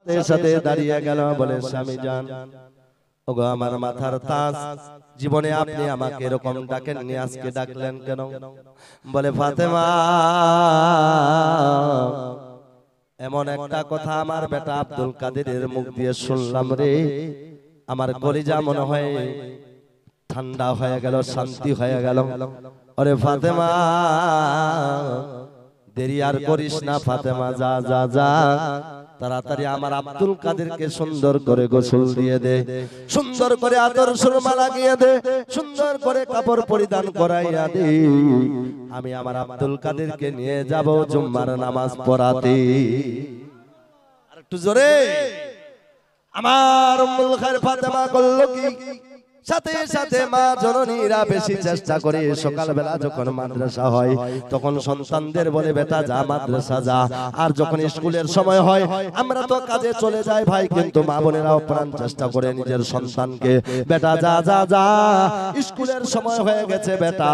সাথে সাথে দাঁড়িয়ে গেল, বলে স্বামী জান, ওগো আমার মাথার তাজ, জীবনে আপনি আমাকে এরকম ডাকেননি, আজকে ডাকলেন কেন? বলে ফাতেমা, এমন একটা কথা আমার বেটা আব্দুল কাদেরের মুখ দিয়ে শুনলাম রে, আমার কলিজা মনে হয় ঠান্ডা হয়ে গেল, শান্তি হয়ে গেল। ওরে ফাতেমা, দেরি আর করিস না ফাতেমা, যা যা যা, তাড়াতাড়ি আমার আব্দুল কাদেরকে সুন্দর করে গোসল দিয়ে দে, সুন্দর করে আদর সুরমা লাগিয়ে দে, সুন্দর করে কাপড় পরিধান করাইয়া দে, আমি আমার আব্দুল কাদেরকে নিয়ে যাব জুম্মার নামাজ পড়াতে। আর একটু জোরে। আমার উম্মুল খায়র ফাতেমা করলো কি, সাথে সাথে মা জননীরা বেশি চেষ্টা করে, সকালবেলা যখন মাদ্রাসা হয় তখন সন্তানদের বলে বেটা যা মাদ্রাসা যা, আর যখন স্কুলের সময় হয় আমরা তো কাজে চলে যাই ভাই, কিন্তু মা বোনেরাও প্রাণ চেষ্টা করে নিজের সন্তানকে, বেটা যা যা যা, স্কুলের সময় হয়ে গেছে বেটা।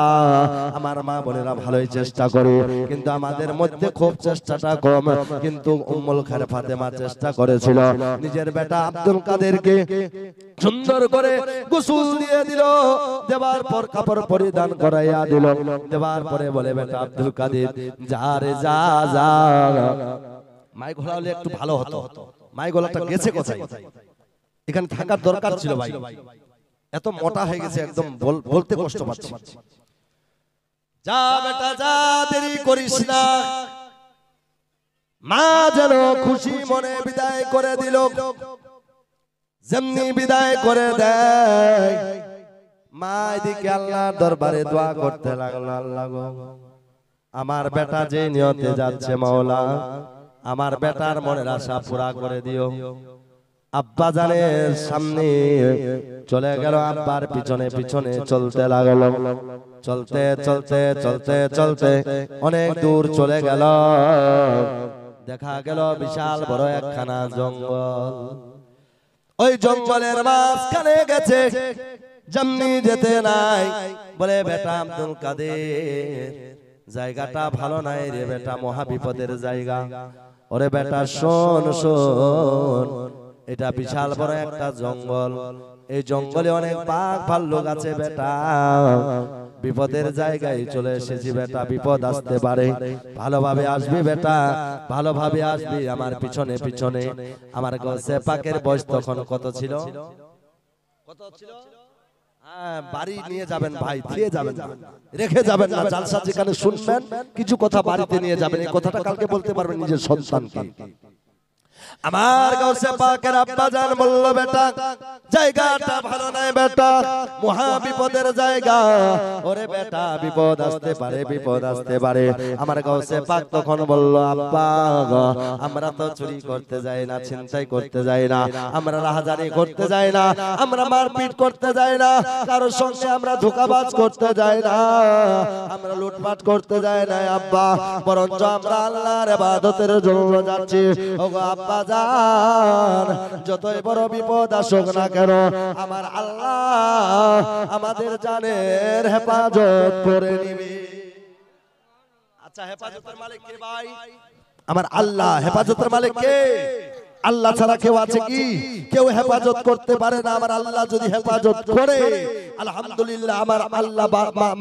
আমার মা বোনেরা ভালোই চেষ্টা করে, কিন্তু আমাদের মধ্যে খুব চেষ্টাটা কম, কিন্তু উম্মুল খায়র ফাতেমা চেষ্টা করেছিল নিজের বেটা আব্দুল কাদেরকে সুন্দর করে গোসল দিয়ে দিল, দেবার পর কাপড় পরিধান করাইয়া দিল, দেবার পরে বলে বেটা আব্দুল কাদের যা রে যা যা। মাইক ঘোলা হলে একটু ভালো হতো, মাইক গলাটা গেছে কোথায়, এখানে থাকার দরকার ছিল ভাই, এত মোটা হয়ে গেছে একদম বলতে কষ্ট পাচ্ছি। যা বেটা যা, দেরি করিস না। মা যেন খুশি মনে বিদায় করে দিল, যেমনি বিদায় করে দেয় মা এদিকে আল্লাহর দরবারে দোয়া করতে লাগলো, আল্লাহ গো আমার বেটা যে নিয়তে যাচ্ছে মাওলা, আমার বেটার মনের আশা পুরা করে দিও। আব্বা জানের সামনে চলে গেল, আব্বার পিছনে পিছনে চলতে লাগলো, চলতে চলতে চলতে চলতে অনেক দূর চলে গেল, দেখা গেল বিশাল বড় একখানা জঙ্গল। ওই জঙ্গলের মাঝখানে গেছে, যেমনি যেতে নাই বলে বেটা আব্দুল কাদের জায়গাটা ভালো নাই রে বেটা, মহা বিপদের জায়গা। ওরে বেটা শোন শোন, এটা বিশাল বড় একটা জঙ্গল, এই জঙ্গলে অনেক বাঘ ভাল্লুক আছে বেটা, বিপদের জায়গায় চলে এসেছি বেটা, বিপদ আসতে পারে, ভালোভাবে আসবি বেটা, ভালোভাবে আসবি আমার পিছনে পিছনে। আমার গাছে পাকের বয়স তখন কত ছিল, কত ছিল? বাড়ি নিয়ে যাবেন ভাই, দিয়ে যাবেন না, রেখে যাবেন না, জালসা যেখানে শুনবেন কিছু কথা বাড়িতে নিয়ে যাবেন, এই কথাটা কালকে বলতে পারবেন নিজের সন্তানকে। আমার গাছে পাকের আব্বা জান বলল বেটা জায়গাটা ভালো নাই বেটা, মহা বিপদের জায়গা, ওরে বেটা বিপদ আসতে পারে, বিপদ আসতে পারে। আমার গাছে পাক তখন বলল আব্বা আমরা তো চুরি করতে যাই না, ছিনতাই করতে যাই না, আমরা রাহাজানি করতে যাই না, আমরা মারপিট করতে যাই না, কারোর সঙ্গে আমরা ধোঁকাবাজ করতে যাই না, আমরা লুটপাট করতে যাই না আব্বা, বরঞ্চ আমরা আল্লাহর ইবাদতের জন্য যাচ্ছি। ওগো আব্বা জান, যতই বড় বিপদ আসুক না কেন আমার আল্লাহ আমাদের জানের হেফাজত করে নিবে। আচ্ছা হেফাজতের মালিক কে ভাই? আমার আল্লাহ। হেফাজতের মালিক কে? আল্লাহ ছাড়া কেউ আছে কি? কেউ হেফাজত করতে পারে না। আমার আল্লাহ যদি হেফাজত করে আলহামদুলিল্লাহ, আমার আল্লাহ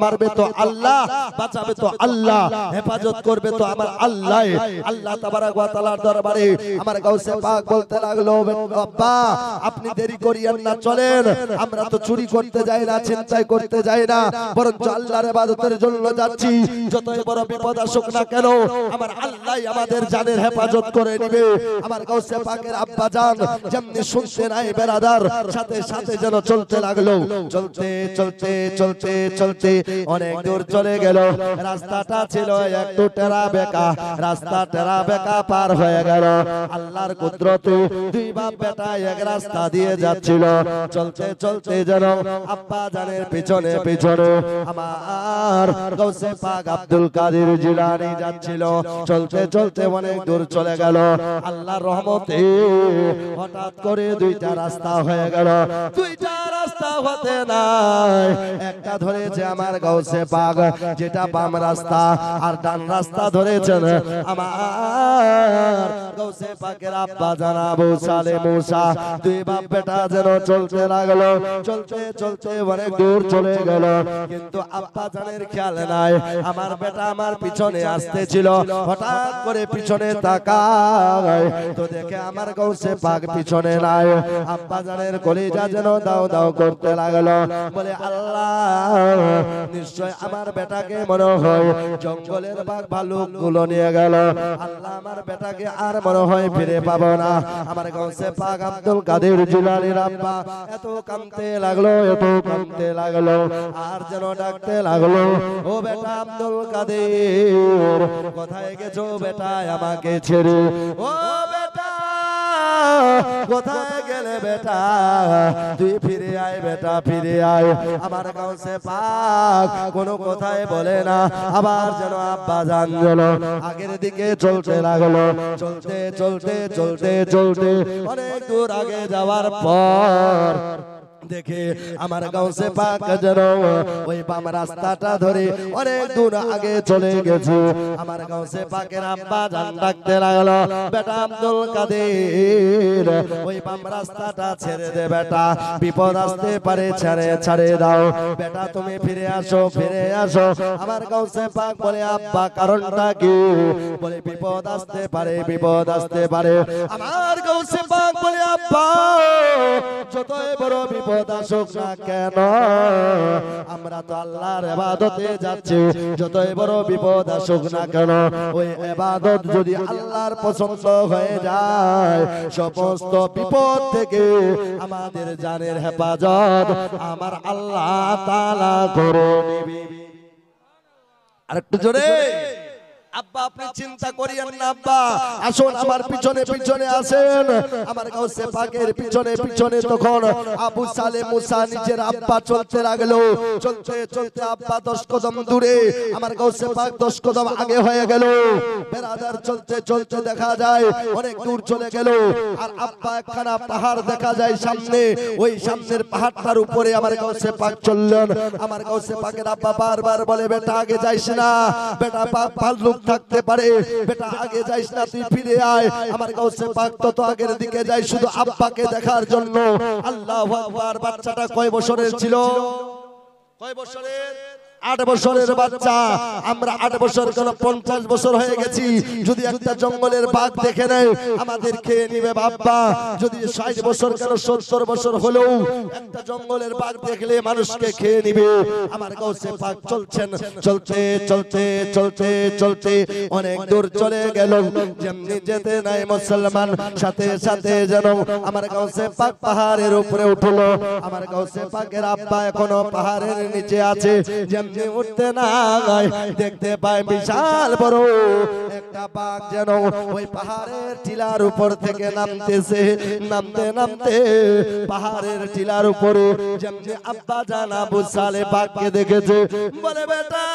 মারবে তো আল্লাহ, বাঁচাবে তো আল্লাহ, হেফাজত করবে তো আমার আল্লাহ। আল্লাহ তাবারক ওয়া তাআলার দরবারে আমার গাউসে পাক বলতে লাগলো আব্বা আপনি দেরি করিয়েন না, চলেন, আমরা তো চুরি করতে যাই না, ছিনতাই করতে যাই না, বরঞ্চ আল্লাহর ইবাদতের জন্য যাচ্ছি। যতই বড় বিপদ আসুক না কেন আমার আল্লাহ আমাদের জানের হেফাজত করে নেবে। আমার গাউসে পাকের আব্বা জান যেমনি শুনতে নাই বেরাদার, সাথে সাথে যেন চলতে লাগলো, চলতে চলতে চলতে চলতে অনেক দূর চলে গেল। রাস্তাটা ছিল একটু টেরা বেঁকা, রাস্তা টেরা বেঁকা পার হয়ে গেল। আল্লাহর কুদরতে দুই বাপ বেটা এক রাস্তা দিয়ে যাচ্ছিল, চলতে চলতে যেন আব্বা জানের পিছনে পিছনে আমার গাউসে পাক আব্দুল কাদের জিলানী যাচ্ছিল। চলতে চলতে অনেক দূর চলে গেল। আল্লাহর রহমতে হঠাৎ করে দুইটা রাস্তা হয়ে গেল। দুইটা রাস্তা রাস্তা হতে নাই, একটা ধরেছে আমার গাউসে পাক যেটা বাম রাস্তা, আর ডান রাস্তা ধরেছেন আমার গাউসে পাকের আব্বা জান আবু সালে মুসা। দুই বাপ বেটা যেন চলতে লাগলো, চলতে চলতে অনেক দূর চলে গেল, কিন্তু আব্বা জানের খেয়াল নাই। আমার বেটা আমার পিছনে আসতেছিল, হঠাৎ করে পিছনে তাকায় তো দেখে আমার গাউসে পাক পিছনে নাই। আব্বা জানের কলিজা যেন দাও দাও করতে লাগলো, বলে আল্লাহ নিশ্চয় আমার বেটাকে মনে হয় জঙ্গলের বাঘ ভালুক গুলো নিয়ে গেল। আল্লাহ আমার বেটাকে আর মনে হয় ফিরে পাবো না। আমার গাউসে পাক আব্দুল কাদের জিলানীর আব্বা এত কাঁদতে লাগলো, এত কাঁদতে লাগলো, আর যেন ডাকতে লাগলো, ও বেটা আব্দুল কাদের কোথায় গেছো বেটা আমাকে ছেড়ে? ও বেটা কোথায় গেলে বেটা? তুই ফিরে আয় বেটা, ফিরে আয়। আমার গাউসে পাক কোনো কথাই বলে না। আবার যেন আব্বা জান গেল আগের দিকে চলতে লাগলো, চলতে চলতে চলতে চলতে অনেক দূর আগে যাওয়ার পর দেখে আমার গাউসে পাক যেন ওই বাম রাস্তাটা ধরে অনেক দূর আগে চলে গেছে। আমার গাউসে পাকের আব্বা জান ডাকতে লাগলো, বেটা আব্দুল কাদের ওই বাম রাস্তাটা ছেড়ে দে বেটা, বিপদ আসতে পারে, ছেড়ে ছেড়ে দাও বেটা, তুমি ফিরে আসো, ফিরে আসো। আমার গাউসে পাক বলে আব্বা কারণটা কি? বলে বিপদ আসতে পারে, বিপদ আসতে পারে। আমার গাউসে পাক বলে আব্বা যতই বড় বিপদ আসুক না কেন আমরা তো আল্লাহর ইবাদতে যাচ্ছি, যতই বড় বিপদ আসুক না কেন ওই ইবাদত যদি আল্লাহর পছন্দ হয়ে যায় সমস্ত বিপদ থেকে আমাদের জানের হেফাজত আমার আল্লাহ তাআলা করে নেবে। আরেকটু জোরে আব্বা আপনি চিন্তা করিয়েন না, আব্বা আসুন আমার পিছনে পিছনে আসেন। আমার গাউসে পাকের পিছনে পিছনে তখন আবু সালে মুসা নিজের আব্বা চলতে লাগলো, চলতে চলতে আব্বা 10 কদম দূরে, আমার গাউসে পাক 10 কদম আগে হয়ে গেল। বেরাদার চলতে চলতে দেখা যায় অনেক দূর চলে গেল, আর আব্বা একখানা পাহাড় দেখা যায় সামনে, ওই সামনের পাহাড়টার উপরে আমার গাউসে পাক চললেন। আমার গাউসে পাকের আব্বা বারবার বলে বেটা আগে যাইস না, বেটা পাক ভাল্লুক থাকতে পারে, বেটা আগে যাইস না, তুই ফিরে আয়। আমার গাউসে পাক তত আগের দিকে যায় শুধু আব্বাকে দেখার জন্য। আল্লাহু আকবার। বাচ্চাটা কয় বছরের ছিল? কয় বছরের? 8 বছরের বাচ্চা। আমরা 8 বছর কেন 50 বছর হয়ে গেছি, যদি একটা জঙ্গলের বাঘ দেখে নেয় আমাদের খেয়ে নিবে বাপ্পা। যদি 60 বছর কেন 70 বছর হলেও একটা জঙ্গলের বাঘ দেখলে মানুষকে খেয়ে নিবে। আমার গাউসে পাক চলছেন, চলতে চলতে চলতে চলতে অনেক দূর চলে গেল। যেমনি যেতে নাই মুসলমান সাথে সাথে যেন আমার গাউসে পাক পাহাড়ের উপরে উঠলো। আমার গাউসে পাকের আব্বা এখনো পাহাড়ের নিচে আছে। যেমনি উঠতে না দেখতে পায় বিশাল বড় একটা বাঘ যেন ওই পাহাড়ের টিলার উপর থেকে নামতেছে। নামতে নামতে পাহাড়ের টিলার উপরে যেমনি আব্বা জান আবু সালে বাঘকে দেখেছে, বলে বেটা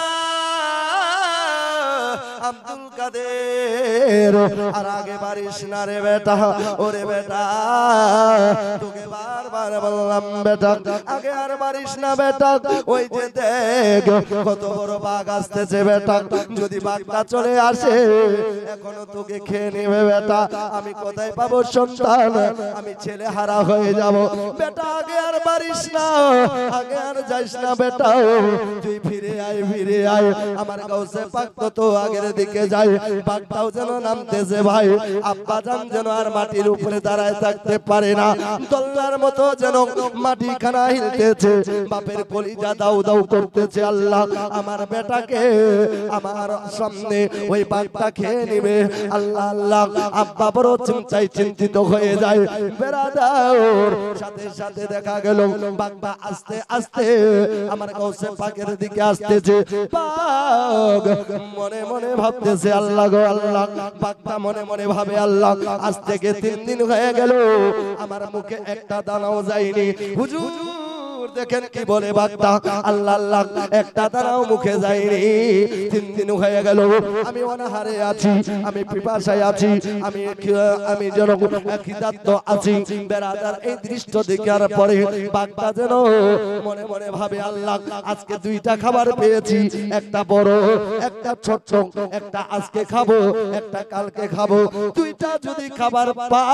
আব্দুল কাদের আর আগে বাড়িস না রে বেটা, ওরে বেটা তোকে বারবার বললাম বেটা আগে আর বাড়িস না বেটা, ওই যে দেখ কত বড় বাঘ আসতেছে বেটা, যদি বাঘটা চলে আসে এখনো তোকে খেয়ে নেবে বেটা, আমি কোথায় পাবো সন্তান, আমি ছেলে হারা হয়ে যাব বেটা, আগে আর বাড়িস না, আগে আর যাইস না বেটা, তুই ফিরে আয়, ফিরে আয়। আমার গাউসে পাক তো আগের দিকে যায়, বাঘটাও যেন নামতেছে ভাই। আব্বা জান যেন আর মাটির উপরে দাঁড়ায় থাকতে পারে না, দোলনার মতো যেন মাটি খানা হিলতেছে, বাপের কলিজা দাউ দাউ করতেছে। আল্লাহ আমার বেটাকে আমার সামনে ওই বাঘটা খেয়ে নিবে। আল্লাহ আল্লাহ, আব্বা বড় চিন্তিত হয়ে যায়। বেরাদার সাথে সাথে দেখা গেল বাঘটা আস্তে আস্তে আমার গাউসে পাকের দিকে আসতেছে। বাঘ মনে মনে ভাবতেছে আল্লাহ গো আল্লাহ, বাঘটা মনে মনে ভাবে আল্লাহ আজ থেকে 3 দিন হয়ে গেল আমার মুখে একটা দানাও যায়নি, হুজুর দেখেন কি বলে বাগদা, আল্লাহ আল্লাহ একটা তারাও মুখে যায়নি। 3 দিন হয়ে গেল, আমি অনাহারে আছি, আমি পিপাসায় আছি, আমি যেন খিদার্ত আছি। বেরাদার এই দৃশ্য দেখার পরে বাগদা যেন মনে মনে ভাবে, আল্লাহ আজকে 2টা খাবার পেয়েছি, একটা বড় একটা ছোট, একটা আজকে খাবো একটা কালকে খাবো। 2টা যদি খাবার পাই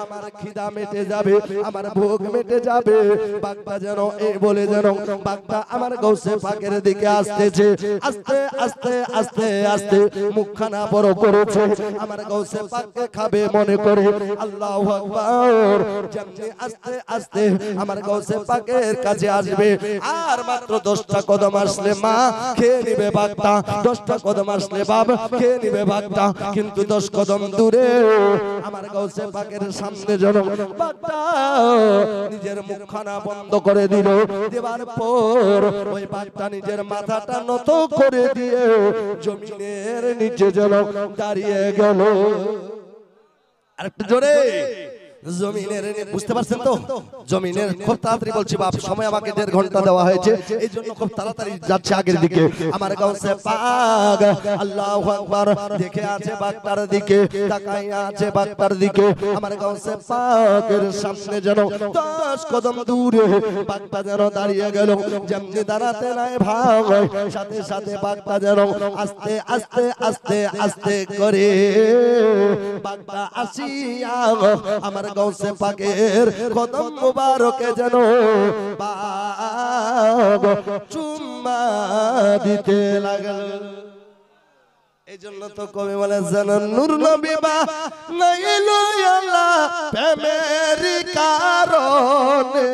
আমার খিদা মেটে যাবে, আমার ভোগ মেটে যাবে। বাগদা যেন এই বলে যেন বাগদা আমার গৌসে পাকের দিকে আসতেছে। আস্তে আস্তে আস্তে আস্তে মুখখানা বড় করেছে, আমার গৌসে পাককে খাবে মনে করে। আল্লাহু আকবার। যেমনি আস্তে আস্তে আমার গৌসে পাকের কাছে আসবে, আর মাত্র 10টা কদম আসলে মা খেয়ে নিবে বাগদা, 10টা কদম আসলে বাবা খেয়ে নিবে বাগদা। কিন্তু 10 কদম দূরে আমার গৌসে পাকের সামনে যেন বাগদা নিজের মুখখানা বন্ধ করে দিল। দেবার পর ওই বাগদা নিজের মাথাটা নত করে দিয়ে জমিনের নিচে যেন দাঁড়িয়ে গেল। আরেকটু জোরে, জমিনের, বুঝতে পারছেন তো? জমিনের, খুব তাড়াতাড়ি বলছি বাপ, সময় আমাকে 1.5 ঘন্টা দেওয়া হয়েছে, এই জন্য খুব তাড়াতাড়ি যাচ্ছে আগের দিকে। আমার গাউসে পাক আল্লাহু আকবার দেখে আছে বাগদার দিকে, তাকাই আছে বাগদার দিকে। আমার গাউসে পাকের সামনে যেন 10 কদম দূরে বাগদা যেন দাঁড়িয়ে গেল। যেমনি দাঁড়াতে নাই ভাগ, সাথে সাথে বাগদা যেন আস্তে আস্তে আস্তে আস্তে করে বাগদা আসিয়া আমার গৌসে পাকের কদম মুবারকে যেন বাগ চুম্মা দিতে লাগল। এই জন্য তো কবি বলে যেন নূর নবী বানাইলো আল্লাহ প্রেমের কারণে,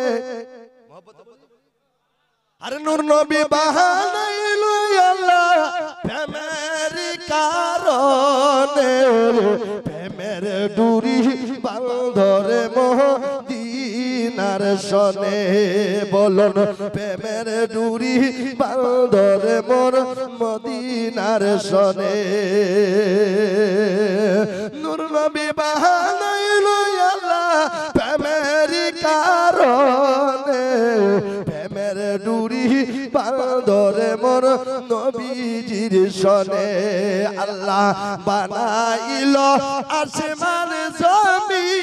আরে নূর নবী বানাইলো আল্লাহ প্রেমের কারণে। প্রেমের ডুরি বাঁধরে মদিনার সনে, বলুন প্রেমের ডুরি বাঁধরে মোর মদিনার সনে। নূর নবী বানাইলো আল্লাহ প্রেমের কারণে, প্রেমের ডুরি বাঁধরে মোর নবীজির সনে। আল্লাহ বানাইলো আসমান জমিন,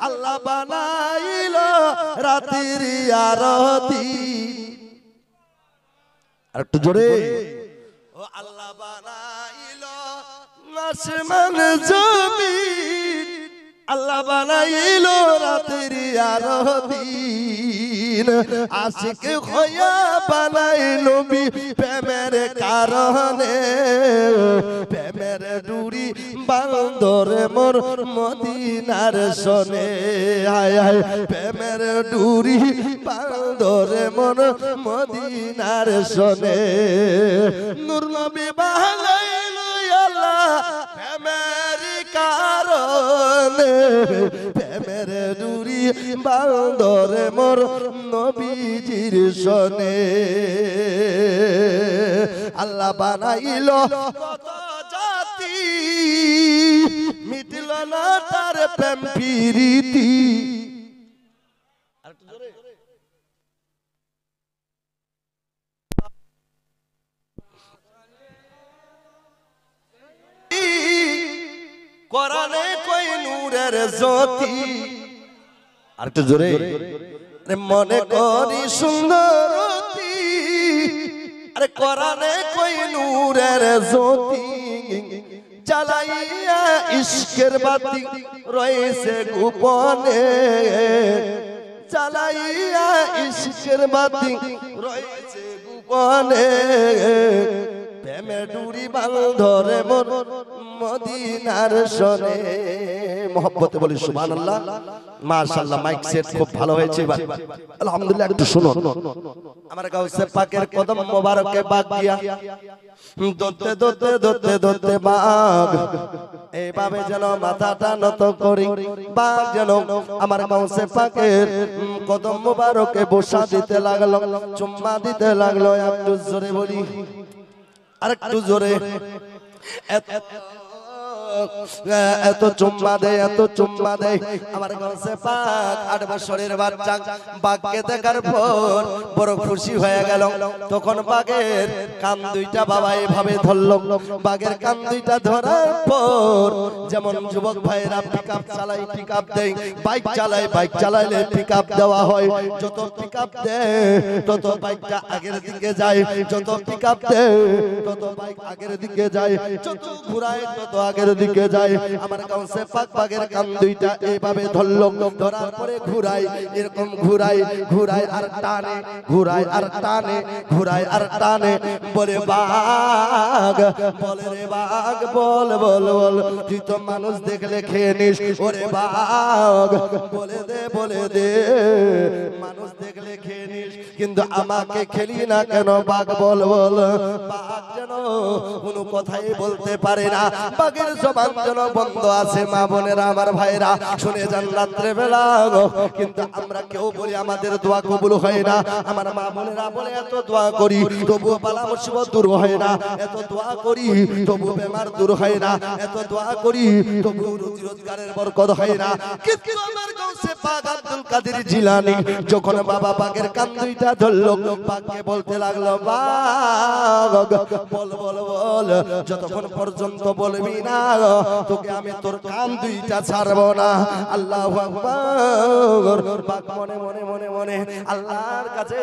আল্লাহ বানাইলো রাতের আরতি। আর একটু জোরে, ও আল্লাহ বানাইলো আসমান জমিন, আল্লাহ বানাইলো রাতের আরতি। আশিক হইয়া বানাইলো প্রেমের কারণে, প্রেমের ডুরি বাঁধরে মোর মদিনার সনে। হায় হায় প্রেমের ডুরি বাঁধরে মোর মদিনার সনে। নূর নবী বানাইলো আল্লাহ প্রেমের কারণে, প্রেমের ডুরি বাঁধরে মোর নবীজির সনে। আল্লাহ বানাইলো কত জাতি, মিটল না তার প্রেম প্রীতি। কোরআনে কই নূরের জ্যোতি। আরেকটু জোরে, মনে করি সুন্দরতি, আরে কোরআনে কই নূরের জ্যোতি। জ্বালাইয়া ইশকের বাতি রয়েছে গোপনে, জ্বালাইয়া ইশকের বাতি রয়েছে গোপনে। প্রেমে ডুরি বাঁধরে মোর মদিনার সনে। মোহাম্মতে বলি সুবহানাল্লাহ, মাশাআল্লাহ। মাইক সেট খুব ভালো হয়েছে এবার, আলহামদুলিল্লাহ। একটু শুনুন, আমার গাউসে পাকের কদম মোবারকে বাগ দিয়া দতে দতে দতে দতে বাগ এইভাবে যেন মাথাটা নত করি, বাগ যেন আমার গাউসে পাকের কদম মোবারকে বসা দিতে লাগলো, চুম্মা দিতে লাগলো। একটু জোরে বলি, আরেকটু জোরে। এত চুম্মা দেয়, এত চুম্মা দেয়। আমার কাছে পাক 8 বছরের বাচ্চা বাঘকে দেখার পর বড় খুশি হয়ে গেল। তখন বাঘের কান দুইটা বাবা এভাবে ধরল। বাঘের কান দুইটা ধরার পর যেমন যুবক ভাইরা পিকআপ চালায়, পিকআপ দেয়, বাইক চালায়, বাইক চালাইলে পিকআপ দেওয়া হয়। যত পিকআপ দেয় তত বাইকটা আগের দিকে যায়, যত পিকআপ দেয় তত বাইক আগের দিকে যায়, যত ঘুরায় তত আগের দিকে যায়। আমার কাছে পাক বাঘের কান দুইটা এইভাবে ধরল, ধরার পরে ঘুরায়, এরকম ঘুরায়, ঘুরায় আর টানে, ঘুরায় আর টানে, ঘুরায় আর টানে। বলে বাঘ, বলে রে বাঘ, বল বল বল, তুই তো মানুষ দেখলে খেয়ে নিস। ওরে বাঘ বলে দে, বলে দে, মানুষ দেখলে খেয়ে নিস, কিন্তু আমাকে খেলি না কেন? বাঘ বল বল। বাঘ যেন কোনো কথাই বলতে পারে না, বাঘের জবান যেন বন্ধ আছে। মা বোনেরা, আমার ভাইরা শুনে যান, রাত্রে বেলা কিন্তু আমরা কেউ বলি আমাদের দোয়া কবুল হয় না। আমার মা বোনেরা বলে এত দোয়া করি তবুও বালা মুসিবত দূর হয় না, এত দোয়া করি তবু বেমার দূর হয় না, এত দোয়া করি তবু রুজি রোজগারের বরকত হয় না। কিন্তু আমার গাউসে পাক আব্দুল কাদের জিলানী যখন বাবা বাঘের কান দুইটা ধরলো, বাঘকে বলতে লাগলো, বাঘ বল বল বল, যতক্ষণ পর্যন্ত বলবি না তোকে আমি তোর কান দুইটা ছাড়বো না। আল্লাহু আকবার। বাঘ মনে মনে মনে মনে আল্লাহর কাছে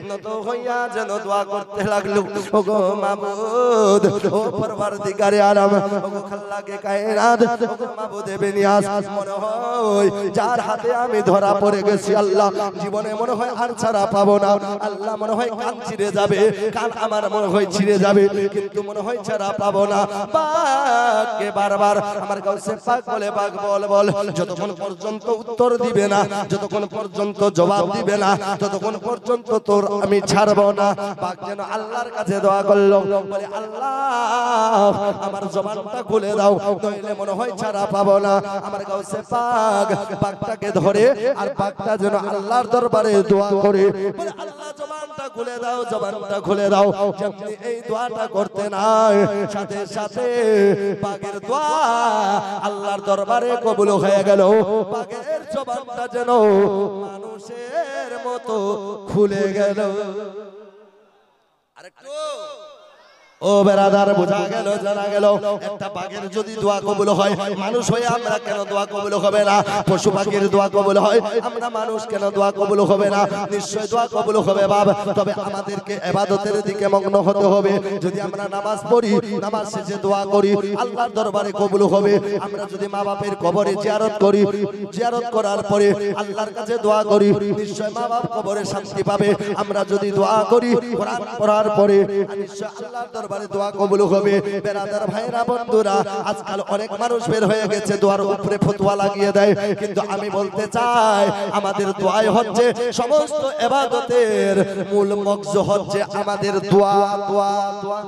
নত হইয়া যেন দোয়া করতে লাগলো, ওগো মাবুদ, ও পরওয়ারদিগারে আলম, ওগো খাল্লাকে কায়নাত, ওগো মাবুদে বেনিয়াস, মনে হয় যার হাতে আমি ধরা পড়ে গেছি আল্লাহ, জীবনে মনে হয় আর ছাড়া পাবো না। আল্লাহ মনে হয় কান ছিঁড়ে যাবে, কান আমার মনে হয় ছিঁড়ে যাবে, কিন্তু মনে হয় ছাড়া পাবো না। বাঘকে বারবার আমার কাছে পাক বলে, বাঘ বল বল, যতক্ষণ পর্যন্ত উত্তর দিবে না, যতক্ষণ পর্যন্ত জবাব দিবে না, ততক্ষণ পর্যন্ত তোর আমি ছাড়বো না। বাঘ যেন আল্লাহর কাছে দোয়া করলো, বলে আল্লাহ আমার জবানটা খুলে দাও, নইলে মনে হয় ছাড়া পাবো না। আমার কাছে পাক বাঘটাকে ধরে আর বাঘটা যেন আল্লাহর দরবারে দোয়া করে, বলে আল্লাহ জবানটা খুলে দাও, জবানটা খুলে দাও। যেমনি এই দোয়াটা করতে নাই, সাথে সাথে বাঘের দোয়া আল্লাহর দরবারে কবুল হয়ে গেল। বাঘের জবানটা যেন মানুষের মতো খুলে গেল। আরেকটু ও বেরাদার, বোঝা গেল, জানা গেল, একটা বাঘের যদি দোয়া কবুল হয়, মানুষ হয়ে আমরা কেন দোয়া কবুল হবে না? পশু পাখির দোয়া কবুল হয়, আমরা মানুষ কেন দোয়া কবুল হবে না? নিশ্চয় দোয়া কবুল হবে বাবা, তবে আমাদেরকে ইবাদতের দিকে মগ্ন হতে হবে। যদি আমরা নামাজ পড়ি, নামাজ শেষে দোয়া করি, আল্লাহর দরবারে কবুল হবে। আমরা যদি মা বাপের কবরে জিয়ারত করি, জিয়ারত করার পরে আল্লাহর কাছে দোয়া করি, নিশ্চয় মা বাপ কবরে শান্তি পাবে। আমরা যদি দোয়া করি কোরআন পড়ার পরে, নিশ্চয় আল্লাহর দরবারে দোয়া কবুল হবে। বেরাদার ভাইরা বন্ধুরা, আজকাল অনেক মানুষ বের হয়ে গেছে দোয়ার উপরে ফতোয়া লাগিয়ে দেয়, কিন্তু আমি বলতে চাই আমাদের দোয়াই হচ্ছে সমস্ত ইবাদতের মূল মগজ, হচ্ছে আমাদের দোয়া। দোয়া দোয়া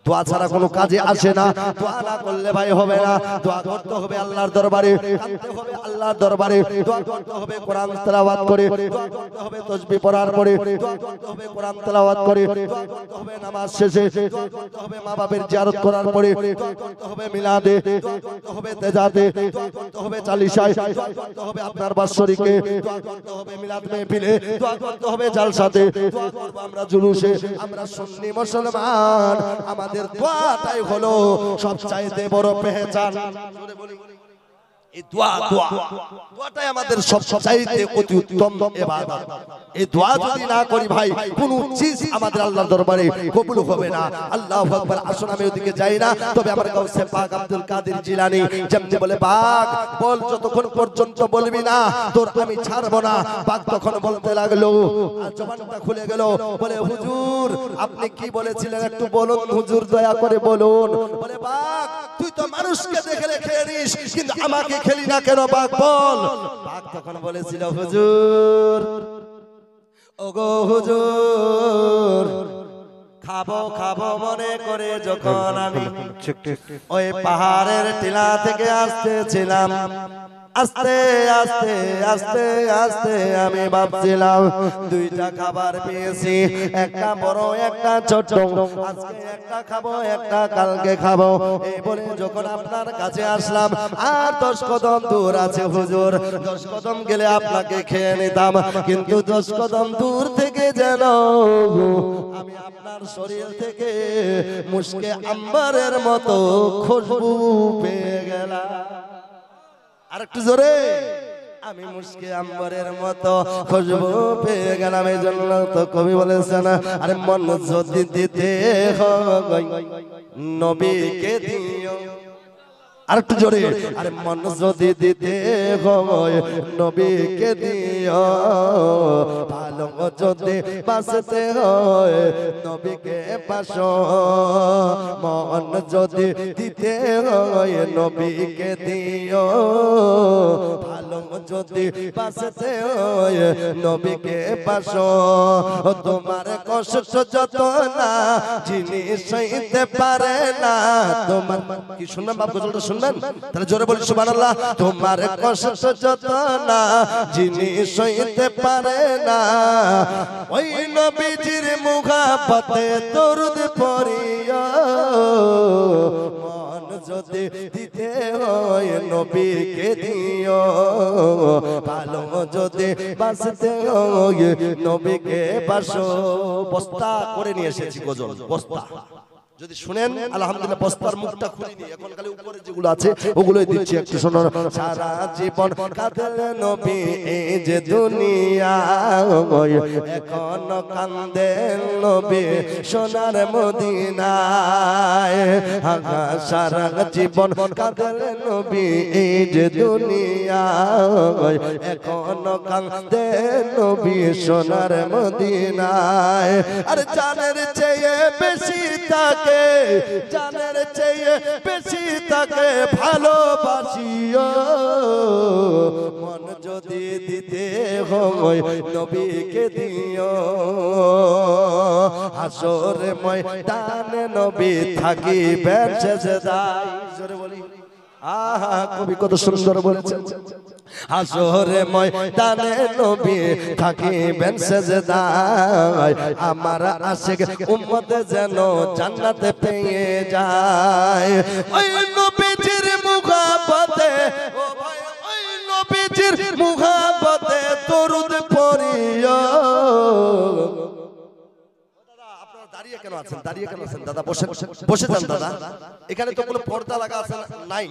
দোয়া ছাড়া কোনো কাজে আসে না। দোয়া না করলে ভাই হবে না। দোয়া করতে হবে আল্লাহর দরবারে, কাঁদতে হবে আল্লাহর দরবারে, দোয়া করতে হবে কোরআন তেলাওয়াত করে, দোয়া করতে হবে তাসবিহ পড়ার পরে, দোয়া করতে হবে কোরআন তেলাওয়াত করে, দোয়া করতে হবে নামাজ শেষে, দোয়া করতে হবে মা বাবার জিয়ারত করার পরে, দোয়া করতে হবে মিলাদে, দোয়া করতে হবে তেজাতে, দোয়া করতে হবে চালিশায়, দোয়া করতে হবে আপনার বাৎসরিকে, দোয়া করতে হবে মিলাদ মেহফিলে, দোয়া করতে হবে জালসাতে, দোয়া করব আমরা জুলুসে। আমরা সুন্নি মুসলমান, আমাদের দোয়াটাই হলো সবচাইতে বড় পেহচান। এই দোয়া, দোয়া দোয়াটাই আমাদের সবচাইতে অতি উত্তম ইবাদত। এই দোয়া যদি না করি ভাই, কোনো চিজ আমাদের আল্লাহর দরবারে কবুল হবে না। আল্লাহু আকবার। আসুন আমি ওদিকে যাই না, তবে আমার গাউসে পাক আব্দুল কাদের জিলানী যেমনি বলে, বাঘ বল, যতক্ষণ পর্যন্ত বলবি না তোর আমি ছাড়বো না। বাঘ তখন বলতে লাগলো, আর জবানটা খুলে গেল, বলে হুজুর আপনি কি বলেছিলেন একটু বলুন হুজুর, দয়া করে বলুন। বলে বাঘ তুই তো মানুষকে দেখে খেয়ে নিস, কিন্তু আমাকে খেলি না কেন? বাঘ বল। বাঘ তখন বলেছিল, হুজুর, ওগো হুজুর, খাবো খাবো মনে করে যখন আমি ওই পাহাড়ের টিলা থেকে আসতেছিলাম, আস্তে আস্তে আস্তে আস্তে আমি ভাবছিলাম দুইটা খাবার পেয়েছি, একটা বড় একটা ছোট, আজকে একটা খাবো একটা কালকে খাবো। এই বলে যখন আপনার কাছে আসলাম, আর 10 কদম দূর আছে হুজুর, 10 কদম গেলে আপনাকে খেয়ে নিতাম, কিন্তু 10 কদম দূর থেকে যেন আমি আপনার শরীর থেকে মুশকে আম্বরের মতো খুশবু পেয়ে গেলাম। আর একটু জোরে, আমি মুশকে আম্বরের মতো খুশবু পেয়ে গেলাম। এই জন্য তো কবি বলেছেন, আরে মন যদি দিতে হয় নবীকে দিও। আর একটু জোরে, আরে মন যদি দিতে হয় নবীকে দিও, ভালো যদি বাঁচতে হয় নবীকে বাসো, মন যদি দিতে হয় নবীকে দিও, ভালো যদি বাঁচতে হয় নবীকে বাসো। তোমার কষ্ট যত না জিনিস সইতে পারে না, তোমার কি শুনলাম বাপ গজলটা শুনবেন? তাহলে জোরে বলি সুবহানাল্লাহ। তোমার কষ্ট যত না জিনিস সইতে পারে না, ওই নবীজির মুহাব্বতে দরুদ পড়িও, মন যদি দিতে হয় নবীকে দিও, ভালো যদি বাঁচতে হয় নবীকে বাসো। বস্তা করে নিয়ে এসেছি গজল, বস্তা যদি শুনেন আলহামদুলিল্লাহ। বস্তার মুখটা খুলিনি, এখন খালি উপরে যেগুলো আছে ওগুলোই দিচ্ছি, একটু শুনুন। সারা জীবন কাঁদলেন নবী এই যে দুনিয়া, এখন কান্দেন নবী সোনার মদিনায়। সারা জীবন কাঁদলেন নবী এই যে দুনিয়া, এখন কান্দেন নবী সোনার মদিনায়। আর জানের চেয়ে বেশি তাকে, জানের চেয়ে বেশি তাকে ভালোবাসিও, মন যদি দিতে হয় নবীকে দিও, হাসরে ময়দানে নবী থাকিবেন সেজদায়। জোরে বলি আহা, কবি কত সুন্দর বলেছেন। হাসরে ময়দানে নবী থাকিবেন সেজদায়, আমার আশিক উম্মত যেন জান্নাতে পেয়ে যায়। ওই নবীজির মুহাব্বতে, ও ভাই ওই নবীজির মুহাব্বতে দরুদ পড়িও। দাঁড়িয়ে কেন আছেন, দাঁড়িয়ে কেন আছেন দাদা? বসে বসে যান দাদা। এখানে তো কোনো পর্দা লাগা আছে নাই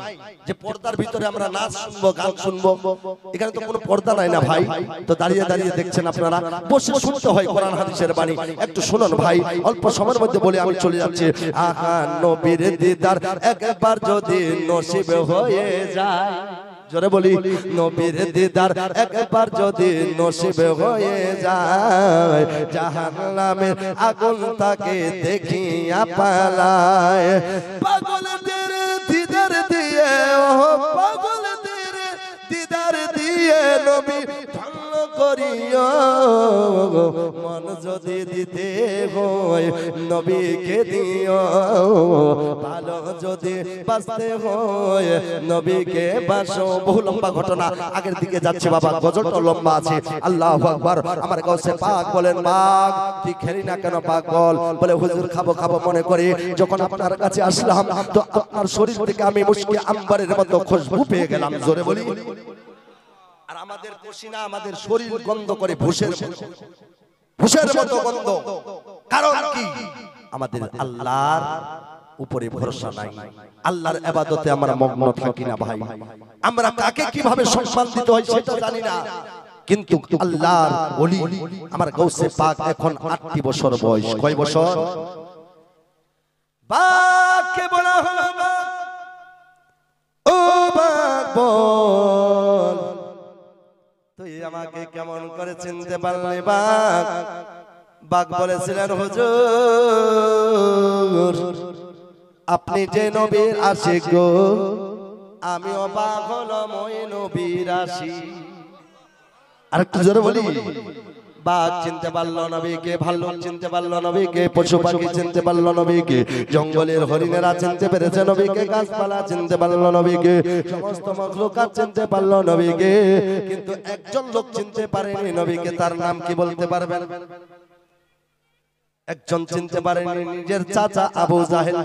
যে পর্দার ভিতরে আমরা নাচ শুনবো গান শুনবো, এখানে তো কোনো পর্দা নাই না ভাই। তো দাঁড়িয়ে দাঁড়িয়ে দেখছেন আপনারা, বসে শুনতে হয় কোরআন হাদিসের বাণী। একটু শুনুন ভাই, অল্প সময়ের মধ্যে বলে আমি চলে যাচ্ছি। আহা নবীর দিদার একবার যদি নসিব হয়ে যায়, জোরে বলি নবীর দিদার একবার যদি নসিব হয়ে যায়, জাহান্নামের আগুন তাকে দেখিয়া পালায়। পাগলদের দিদার দিয়ে, ও পাগলদের দিদার দিয়ে নবী ধন্য করিও, মন যদি দিতে হয় নবীকে দিও, ভালো যদি বাঁচতে হয় নবীকে বাসো। বহু লম্বা ঘটনা, আগের দিকে যাচ্ছে বাবা, গজলটা লম্বা আছে। আল্লাহু আকবার। আমার কাছে পাক বলেন, পাক তুই খেলি না কেন পাক বল? বলে হুজুর খাবো খাবো মনে করে যখন আপনার কাছে আসলাম, তো আপনার শরীর থেকে আমি মুশকে আম্বরের মতো খুশবু পেয়ে গেলাম। জোরে বলি। আর আমাদের পসিনা, আমাদের শরীর গন্ধ করে ভুষের মতো গন্ধ। কারণ কি? আমাদের আল্লাহর উপরে ভরসা নাই, আল্লাহর ইবাদতে আমরা মগ্ন থাকি না ভাই। আমরা কাকে কিভাবে সম্মান দিতে হয় সেটা জানি না, কিন্তু আল্লাহর ওলি আমার গৌসে পাক এখন 8টি বছর বয়স। কয় বছর? বাককে বলা হলো বাক, ও বাক বল তুই আমাকে কেমন করে চিনতে পারলি বাক? বাক বলেছিলেন, হুজুর আপনি যে নবীর আশিক গো, আমি অবাক হলাম ওই নবীর আশিক। আরেকটু জোরে বলি, বাঘ চিনতে পারলো নবীকে, ভাল্লুক চিনতে পারলো নবীকে, পশু পাখি চিনতে পারলো নবীকে, জঙ্গলের হরিণেরা চিনতে পেরেছে নবীকে, গাছপালা চিনতে পারলো নবীকে, সমস্ত মখলুকাত চিনতে পারলো নবীকে, কিন্তু একজন লোক চিনতে পারেনি নবীকে। তার নাম কি বলতে পারবেন? একজন চিনতে পারেনি, নিজের চাচা আবু জাহেল।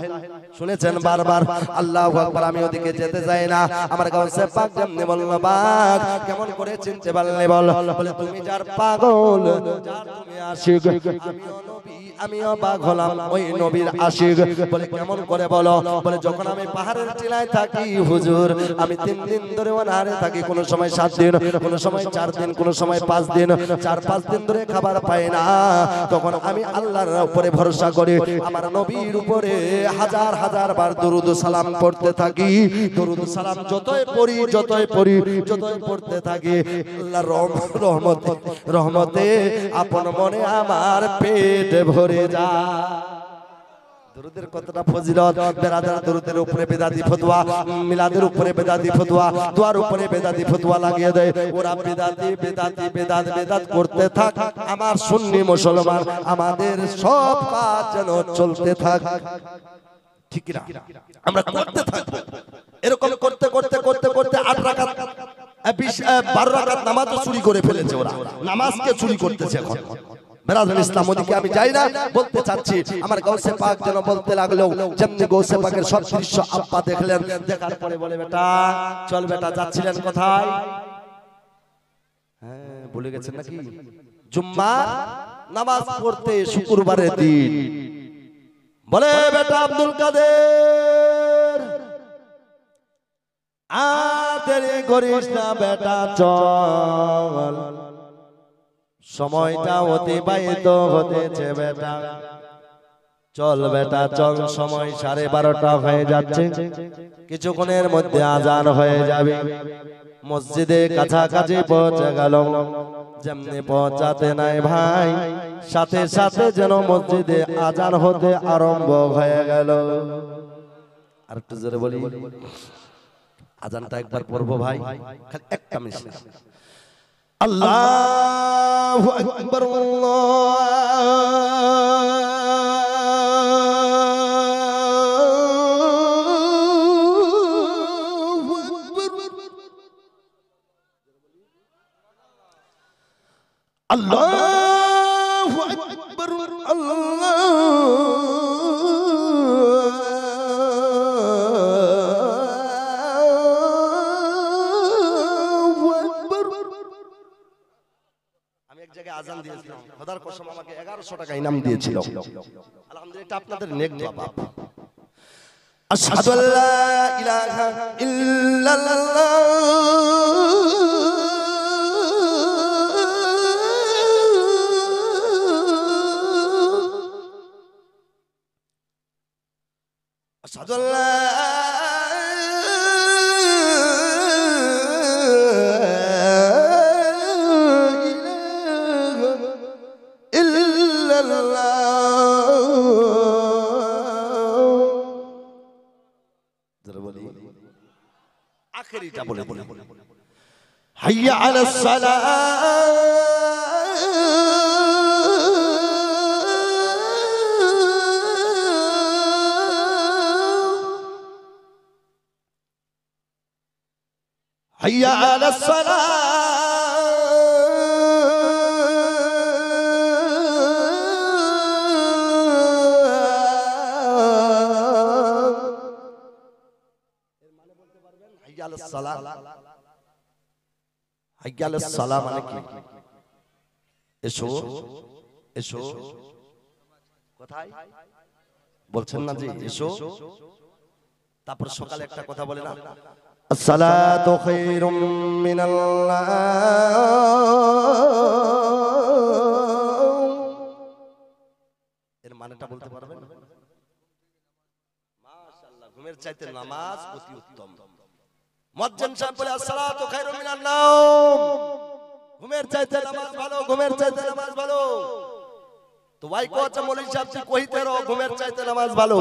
শুনেছেন বারবার, আল্লাহু আকবার। আমি ওদিকে যেতে চাই না। আমার গাউসে পাক যেমনি বলল, বাঘ কেমন করে চিনতে পারলে বল? বলে তুমি যার পাগল, যার তুমি আশিক, আমিও নবী, আমিও বাঘ হলাম ওই নবীর আশিক। বলে কেমন করে বলো? বলে যখন আমি পাহাড়ের টিলায় থাকি হুজুর, আমি 3 দিন ধরে অনাহারে থাকি, কোন সময় 7 দিন, কোন সময় 4 দিন, কোন সময় 5 দিন, 4-5 দিন ধরে খাবার পাই না। তখন আমি আল্লাহর উপরে ভরসা করে আমার নবীর উপরে হাজার হাজার বার দরুদ সালাম পড়তে থাকি। দরুদ সালাম যতই পড়ি, যতই পড়ি, যতই পড়তে থাকি, আল্লাহর রহমতে রহমতে আপন মনে আমার পেট ভরে যায়। দরুদের কতটা ফজিলত! বেরাদার দরুদের উপরে বেদাতি ফতোয়া, মিলাদের উপরে বেদাতি ফতোয়া, দোয়ার উপরে বেদাতি ফতোয়া লাগিয়ে দেয়। ওরা বেদাতি বেদাতি বেদাত বেদাত করতে থাক। আমার সুন্নি মুসলমান, আমাদের সব কাজ যেন চলতে থাক, ঠিক না? আমরা করতে থাকবো এরকম, করতে করতে করতে করতে 8 রাকাত 12 রাকাত নামাজও চুরি করে ফেলেছে ওরা। নামাজকে চুরি করতেছে এখন। বেরাদুল ইসলাম, ওদিকে আমি যাই না, বলতে চাচ্ছি আমার গাউসে পাক যেন বলতে লাগলো, যেমনি গাউসে পাকের সব দৃশ্য আব্বা দেখলেন, দেখার পরে বলে, বেটা চল বেটা, যাচ্ছিলেন কোথায়? হ্যাঁ ভুলে গেছেন নাকি? জুম্মা নামাজ পড়তে শুক্রবারের দিন। বলে বেটা আব্দুল কাদের, আর দেরি করিস না বেটা, চল, সময়টা অতিবাহিত হতেছে বেটা, চল বেটা চল, সময় 12:30 হয়ে যাচ্ছে, কিছুক্ষণের মধ্যে আজান হয়ে যাবে। মসজিদে কাছাকাছি পৌঁছে গেল। যেমনি পৌঁছাতে নাই ভাই, সাথে সাথে যেন মসজিদে আজান হতে আরম্ভ হয়ে গেল। আর একটু জোরে বলি, আজানটা একবার পড়বো ভাই, খালি একটা মিনিট। আল্লাহু আকবার, আল্লাহু আকবার, আজান দিয়েছিলাম, খোদার কসম আমাকে 1100 টাকা ইনাম দিয়েছিল। আলহামদুলিল্লাহ, এটা আপনাদের নেক দোয়া বাপ। আশহাদু আল্লা ইলাহা ইল্লাল্লাহ, আশহাদু আল্লা আখেরিটা বলে বলে হাইয়া আলাস সালাহ, হাইয়া আলাস সালাহ, মানে কি? এসো এসো, কোথায় বলছেন না যে এসো? তারপর সকালে একটা কথা বলে না, আসসালাতু খায়রুম মিনাল্লাহ, এর মানেটা বলতে পারবেন? মাশাআল্লাহ, ঘুমের চাইতে নামাজ অতি উত্তম। মুয়াজ্জিন সাহেব বলে আসসালাতু খায়রুম মিনান নাওম, ঘুমের চাইতে নামাজ ভালো, ঘুমের চাইতে নামাজ ভালো। তো ভাই কোচা মৌলভী সাহেব জি কইতে রো ঘুমের চাইতে নামাজ ভালো,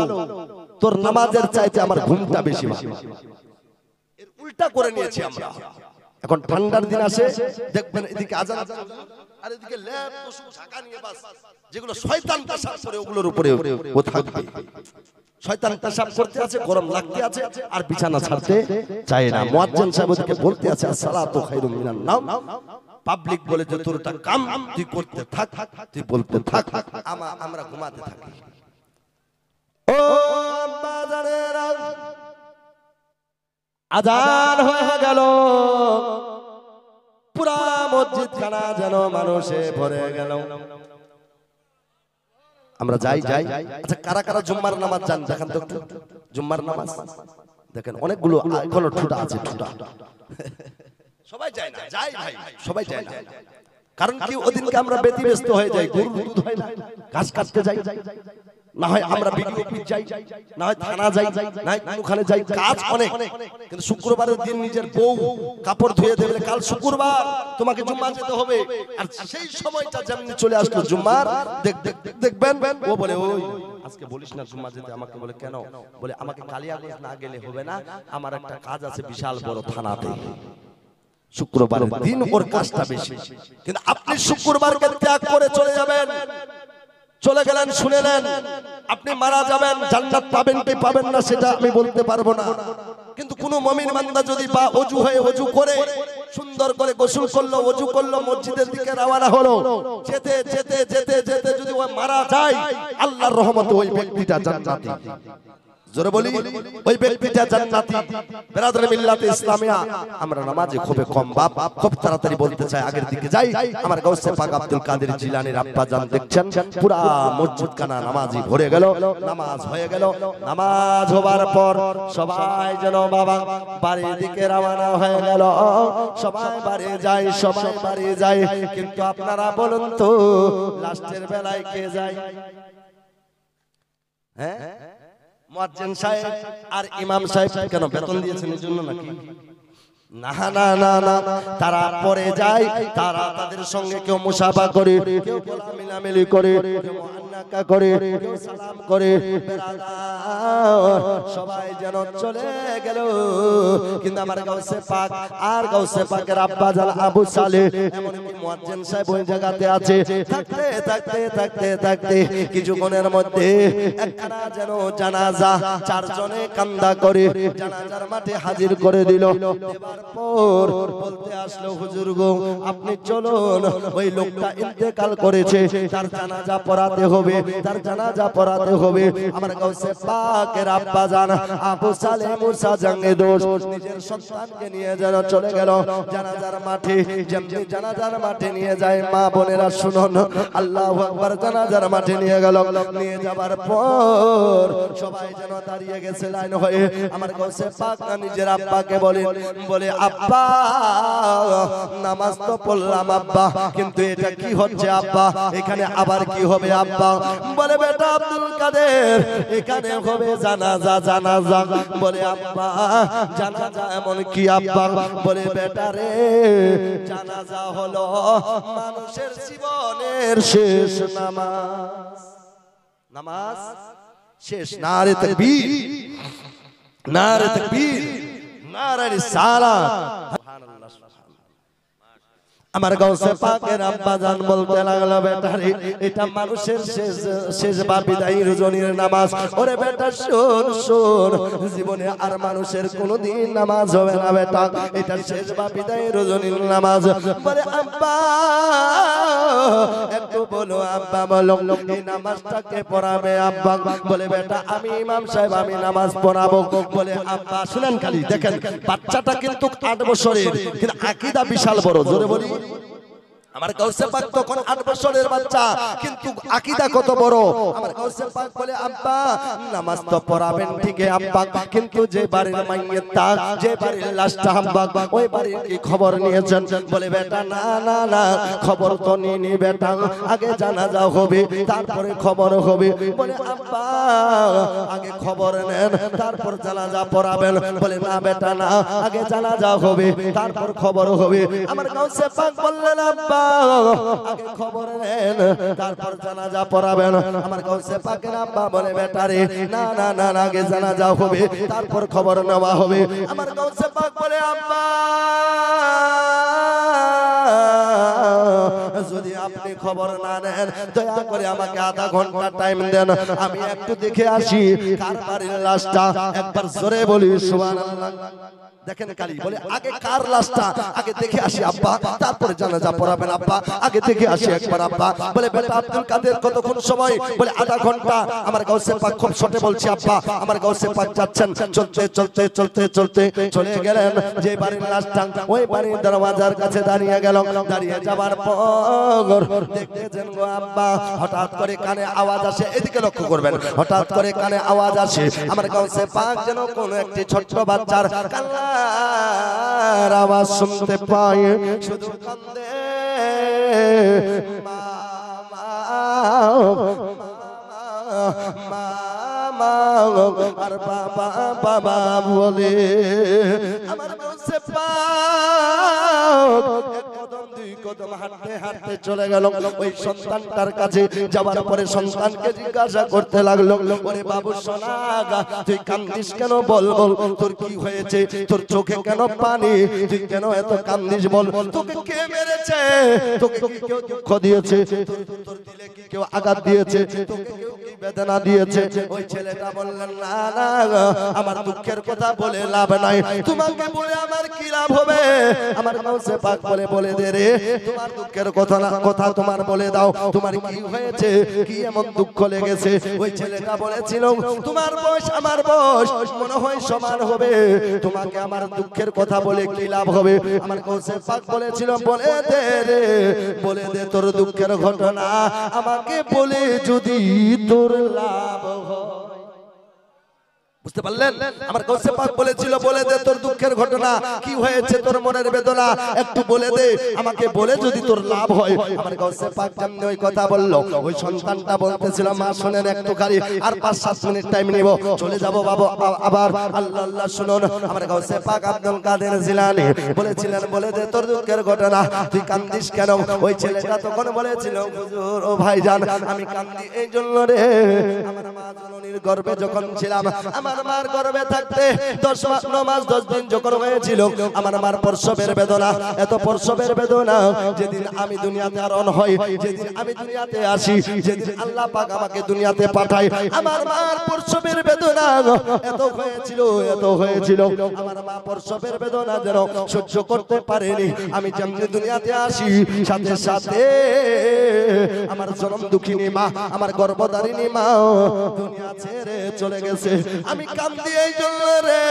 তোর নামাজের চাইতে আমার ঘুমটা বেশি ভালো। এর উল্টা করে নিয়েছি আমরা। এখন ঠান্ডার দিন আসে দেখবেন এদিকে আজান আর এদিকে ল্যাপ পশু ঢাকা নিয়ে বাস যেগুলো শয়তান পেশাব করে ওগুলোর উপরে ও থাকবে। শয়তান পেশাব করতে আছে, গরম লাগতে আছে আর বিছানা ছাড়তে চায় না। মুয়াজ্জিন সাহেব ওদিকে বলতে আছে আসসালাতু খায়রুম মিনান নাওম। পাবলিক বলে যে তোরটা কাম তুই করতে থাক, তুই বলতে থাক, আমরা ঘুমাতে থাকি। ও বাজারেরা আজান হয়ে গেল, পুরা মসজিদ খানা যেন মানুষে ভরে গেল। আমরা যাই যাই। আচ্ছা কারা কারা জুম্মার নামাজ জান দেখেন তো একটু। জুম্মার নামাজ দেখেন অনেকগুলো এখনো ঠুটা আছে, ঠুটা। সবাই যায় না, যাই ভাই সবাই যায় না। কারণ কি ওদিনকে আমরা ব্যতিব্যস্ত হয়ে যাই, গরু দুধ হয় না, ঘাস কাটতে যাই, না হয় আমরা বিক্রি অফিস যাই, না হয় থানা যাই, না হয় ওখানে যাই, কাজ অনেক। কিন্তু শুক্রবারের দিন নিজের বউ কাপড় ধুয়ে দেবে, কাল শুক্রবার তোমাকে জুম্মা যেতে হবে। আর সেই সময়টা যেমনি চলে আসলো জুম্মার, দেখবেন ও বলে ওই আজকে বলিস না জুম্মা যেতে, আমাকে বলে কেন, বলে আমাকে কালিয়াগঞ্জ না গেলে হবে না, আমার একটা কাজ আছে বিশাল বড় থানাতে। শুক্রবারের দিন ওর কাজটা বেশি, কিন্তু আপনি শুক্রবারকে ত্যাগ করে চলে যাবেন, চলে গেলেন শুনেলেন, আপনি মারা যাবেন, জান্নাত পাবেন কি পাবেন না সেটা আমি বলতে পারবো না। কিন্তু কোন মুমিন বান্দা যদি বা ওযু হয়ে ওযু করে সুন্দর করে গোসল করলো, ওযু করলো, মসজিদের দিকে রওনা হলো, যেতে যেতে যেতে যেতে যদি ও মারা যায়, আল্লাহর রহমতে ওই ব্যক্তিটা জান্নাতি। জোরে বলি ওই ব্যক্তিটা জান্নাতি। বিরাদরে মিল্লাতে ইসলামিয়া আমরা নামাজে খুব কম বাপ, খুব তাড়াতাড়ি বলতে চাই আগের দিকে যাই। আমার গাউসে পাক আব্দুল কাদের জিলানীর আব্বা জান দেখছেন পুরা মসজিদ খানা নামাজি ভরে গেল, নামাজ হয়ে গেল। নামাজ হবার পর সবাই যেন বাবা বাড়ির দিকে রওনা হয়ে গেল, সবাই বাড়ি যায়, সবাই বাড়ি যায়। কিন্তু আপনারা বলুন তো লাস্টের বেলায় কে যায়? হ্যাঁ মুয়াজ্জিন সাহেব আর ইমাম সাহেব। কেন বেতন দিয়েছেন এর জন্য নাকি? না না না না, তারা পরে যায়, তারা তাদের সঙ্গে কেউ মুসাফা করে, কেউ মিলামিলি করে, কেউ মুআন্নাকা করে, কেউ সালাম করে, সবাই যেন চলে গেল। কিন্তু আমার গাউসে পাক আর গাউসে পাকের আব্বা জান আবু সালেহ এমনকি মুয়াজ্জিন সাহেব ওই জায়গাতে আছে। থাকতে থাকতে থাকতে থাকতে কিছুক্ষণের মধ্যে একখানা যেন জানাজা চারজনে কান্দা করে জানাজার মাঠে হাজির করে দিল। পর বলতে আসলো হুজুর গো আপনি চলুন, ওই লোকটা ইন্তেকাল করেছে, তার জানাজা পড়াতে হবে, তার জানাজা পড়াতে হবে। আমার গাউসে পাকের আব্বা জান আবু সালেহ মুসা জাঙ্গে দোষ নিজের সন্তানকে নিয়ে যেন চলে গেল জানাজার মাঠে। যেমনি জানাজার মাঠে নিয়ে যায়, মা বোনেরা শুনুন, আল্লাহু আকবার, জানাজার মাঠে নিয়ে গেল। নিয়ে যাবার পর সবাই যেন দাঁড়িয়ে গেছে লাইন হয়ে। আমার গাউসে পাক নিজের আব্বাকে বলে আব্বা নামাজ তো পড়লাম আব্বা, কিন্তু এটা কি হচ্ছে আব্বা, এখানে আবার কি হবে আব্বা? বলে বেটা আব্দুল কাদের এখানে হবে জানাজা। জানাজা বলে আব্বা জানাজা এমন কি আব্বা? বলে বেটা রে জানাজা হলো মানুষের জীবনের শেষ নামাজ। নামাজ শেষ। নারে তাকবীর, নারে তাকবীর, নারে রিসালাত। সুবহানাল্লাহ, আমার গাউসে পাকের আব্বা জান বলতে লাগলো বেটা রে এটা মানুষের শেষ বা বিদায় রজনীর নামাজ। ওরে বেটা শোন শোন, জীবনে আর মানুষের কোনোদিন নামাজ হবে না বেটা, এটা শেষ বা বিদায় রজনীর নামাজ। বলে আব্বা একটু বলো আব্বা, বলো এই নামাজটাকে পড়াবে আব্বা? বলে বেটা আমি ইমাম সাহেব, আমি নামাজ পড়াবো। বলে আব্বা শুনেন খালি দেখেন, বাচ্চাটা কিন্তু 8 বছরের, কিন্তু আকীদা বিশাল বড়। জোরে বলি আমার গাউসে পাক তখন 8 বছরের বাচ্চা, কিন্তু আকীদা কত বড়। আমার গাউসে পাক বলে আব্বা নামাজ তো পড়াবেন ঠিকই আব্বা, কিন্তু যে বাড়ির মাইয়াতটা, যে বাড়ির লাশটা আব্বা, ওই বাড়ির কি খবর নিয়েছেন? বলে বেটা না না না, খবর তো নিনি বেটা, আগে জানাজা হবে তারপরে খবর হবে। বলে আব্বা আগে খবর নেন তারপর জানাজা পড়াবেন। বলে না বেটা না, আগে জানাজা হবে তারপর খবর হবে। আমার গাউসে পাক বললেন আব্বা আগে খবর নেন, তারপর জানাজা পড়াবেন। আমার গাউসে পাকের আব্বা বলে বেটারে না না না আগে জানাজা হবে, তারপর খবর নেওয়া হবে। আমার গাউসে পাক বলে আব্বা যদি আপনি খবর না নেন দয়া করে আমাকে আধা ঘন্টা টাইম দেন, আমি একটু দেখে আসি কার বাড়ির লাশটা। একবার জোরে বলি সুবহানাল্লাহ। দেখেন কালি বলে আগে কার লাশটা আগে দেখে আসি আব্বা, তারপরে জানাজা পড়াবেন আব্বা, আগে দেখে আসি একবার আব্বা। বলে বেটা আব্দুল কাদের কতক্ষণ সময়? বলে আধা ঘন্টা। আমার গাউসে পাক খুব শর্টে বলছি আব্বা। আমার গাউসে পাক যাচ্ছেন, চলতে চলতে চলতে চলতে চলে গেলেন যে বাড়ির লাশটা, ওই বাড়ির দরওয়াজার কাছে দাঁড়িয়ে গেল। দাঁড়িয়ে যাবার পর দেখতেছেন গো আব্বা হঠাৎ করে কানে আওয়াজ আসে, এদিকে লক্ষ্য করবেন। হঠাৎ করে কানে আওয়াজ আসে, আমার গাউসে পাক যেন কোন একটি ছোট্ট বাচ্চার কান্নার আওয়াজ শুনতে পায়, শুধু কান্দে মামা আর বাবা বাবা বলে। আমার গাউসে পাক কদম দুই কদম হাঁটতে হাঁটতে চলে গেল ওই সন্তানটার কাছে। যাওয়ার পরে সন্তানকে জিজ্ঞাসা করতে লাগলো, ওরে বাবু সোনা তুই কান্দিস কেন? বল বল তোর কি হয়েছে? তোর চোখে কেন পানি? তুই কেন এত কান্দিস? বল তোকে কে মেরেছে? তোকে কি কেউ দুঃখ দিয়েছে? তোর দিলে কি কেউ আঘাত দিয়েছে? তোকে কেউ কি বেদনা দিয়েছে? ওই ছেলেটা বললেন না না আমার দুঃখের কথা বলে লাভ নাই, তোমাকে বলে আমার কি লাভ হবে? আমার গাউসে পাক বলে দে রে তোমার দুঃখের কথা তোমার বলে দাও, তোমার কি হয়েছে? কি এমন দুঃখ লেগেছে? ওই ছেলেটা বলেছিল তোমার বয়স আমার বয়স মনে হয় সমান হবে, তোমাকে আমার দুঃখের কথা বলে কি লাভ হবে? আমার গাউসে পাক বলেছিল বলে দে রে, বলে দে তোর দুঃখের ঘটনা আমাকে বলে যদি তোর লাভ হয়। বুঝতে পারলেন? আমার গাউসে পাক বলেছিল বলে দে তোর দুঃখের ঘটনা কি হয়েছে, তোর মনের বেদনা একটু বলে দে আমাকে, বলে যদি তোর লাভ হয়। আমার গাউসে পাক যেমন ওই কথা বলল, ওই সন্তানটা বলতেছিল মা শুনেন একটু খালি আর 5-7 মিনিট টাইম নিব, চলে যাব বাবা আবার। আল্লাহ আল্লাহ শুনুন, আমার গাউসে পাক আব্দুল কাদের জিলানী বলেছিলেন বলে দে তোর দুঃখের ঘটনা, তুই কান্দিস কেন? ওই ছেলেটা তখন বলেছিল হুজুর ও ভাইজান আমি কান্দি এই জন্য রে, আমার মা জননীর গর্ভে যখন ছিলাম, আমার মার গর্ভে থাকতে 10 মাস 9 মাস 10 দিন যখন হয়েছিল, আমার মার প্রসবের বেদনা, এত প্রসবের বেদনা যেদিন আমি দুনিয়াতে আরোহণ হই, যেদিন আমি দুনিয়াতে আসি, যেদিন আল্লাহ পাক আমাকে দুনিয়াতে পাঠায়, আমার মার প্রসবের বেদনা এত হয়েছিল আমার মা প্রসবের বেদনা যেন সহ্য করতে পারেনি। আমি যেমনি দুনিয়াতে আসি সাথে সাথে আমার জনম দুঃখিনী মা, আমার গর্ভধারিণী মা দুনিয়া ছেড়ে চলে গেছে। আমি কান্দি এই জন্য রে,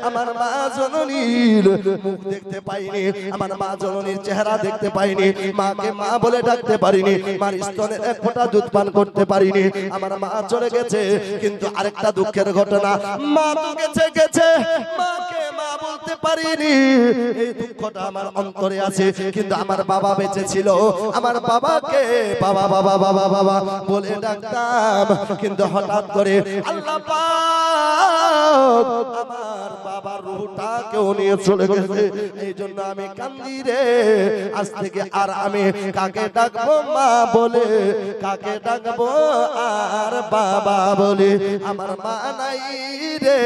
আমার মা জননীর মুখ দেখতে পাইনি, আমার মা জননীর চেহারা দেখতে পাইনি, মাকে মা বলে ডাকতে পারিনি, মার স্তনের এক ফোঁটা দুধ পান করতে পারিনি। আমার মা চলে গেছে, কিন্তু আরেকটা দুঃখের ঘটনা, মা তো গেছে মাকে মা বলতে পারিনি, এই দুঃখটা আমার অন্তরে আছে। কিন্তু আমার বাবা বেঁচে ছিল, আমার বাবাকে বাবা বাবা বাবা বাবা বলে ডাকতাম, কিন্তু হঠাৎ করে আল্লাহ পাক আমার বাবার রূহটা কেউ নিয়ে চলে গেছে। এই জন্য আমি কান্দি রে, আজ থেকে আর আমি কাকে ডাকবো মা বলে, কাকে ডাকবো আর বাবা বলে। আমার মা নাই রে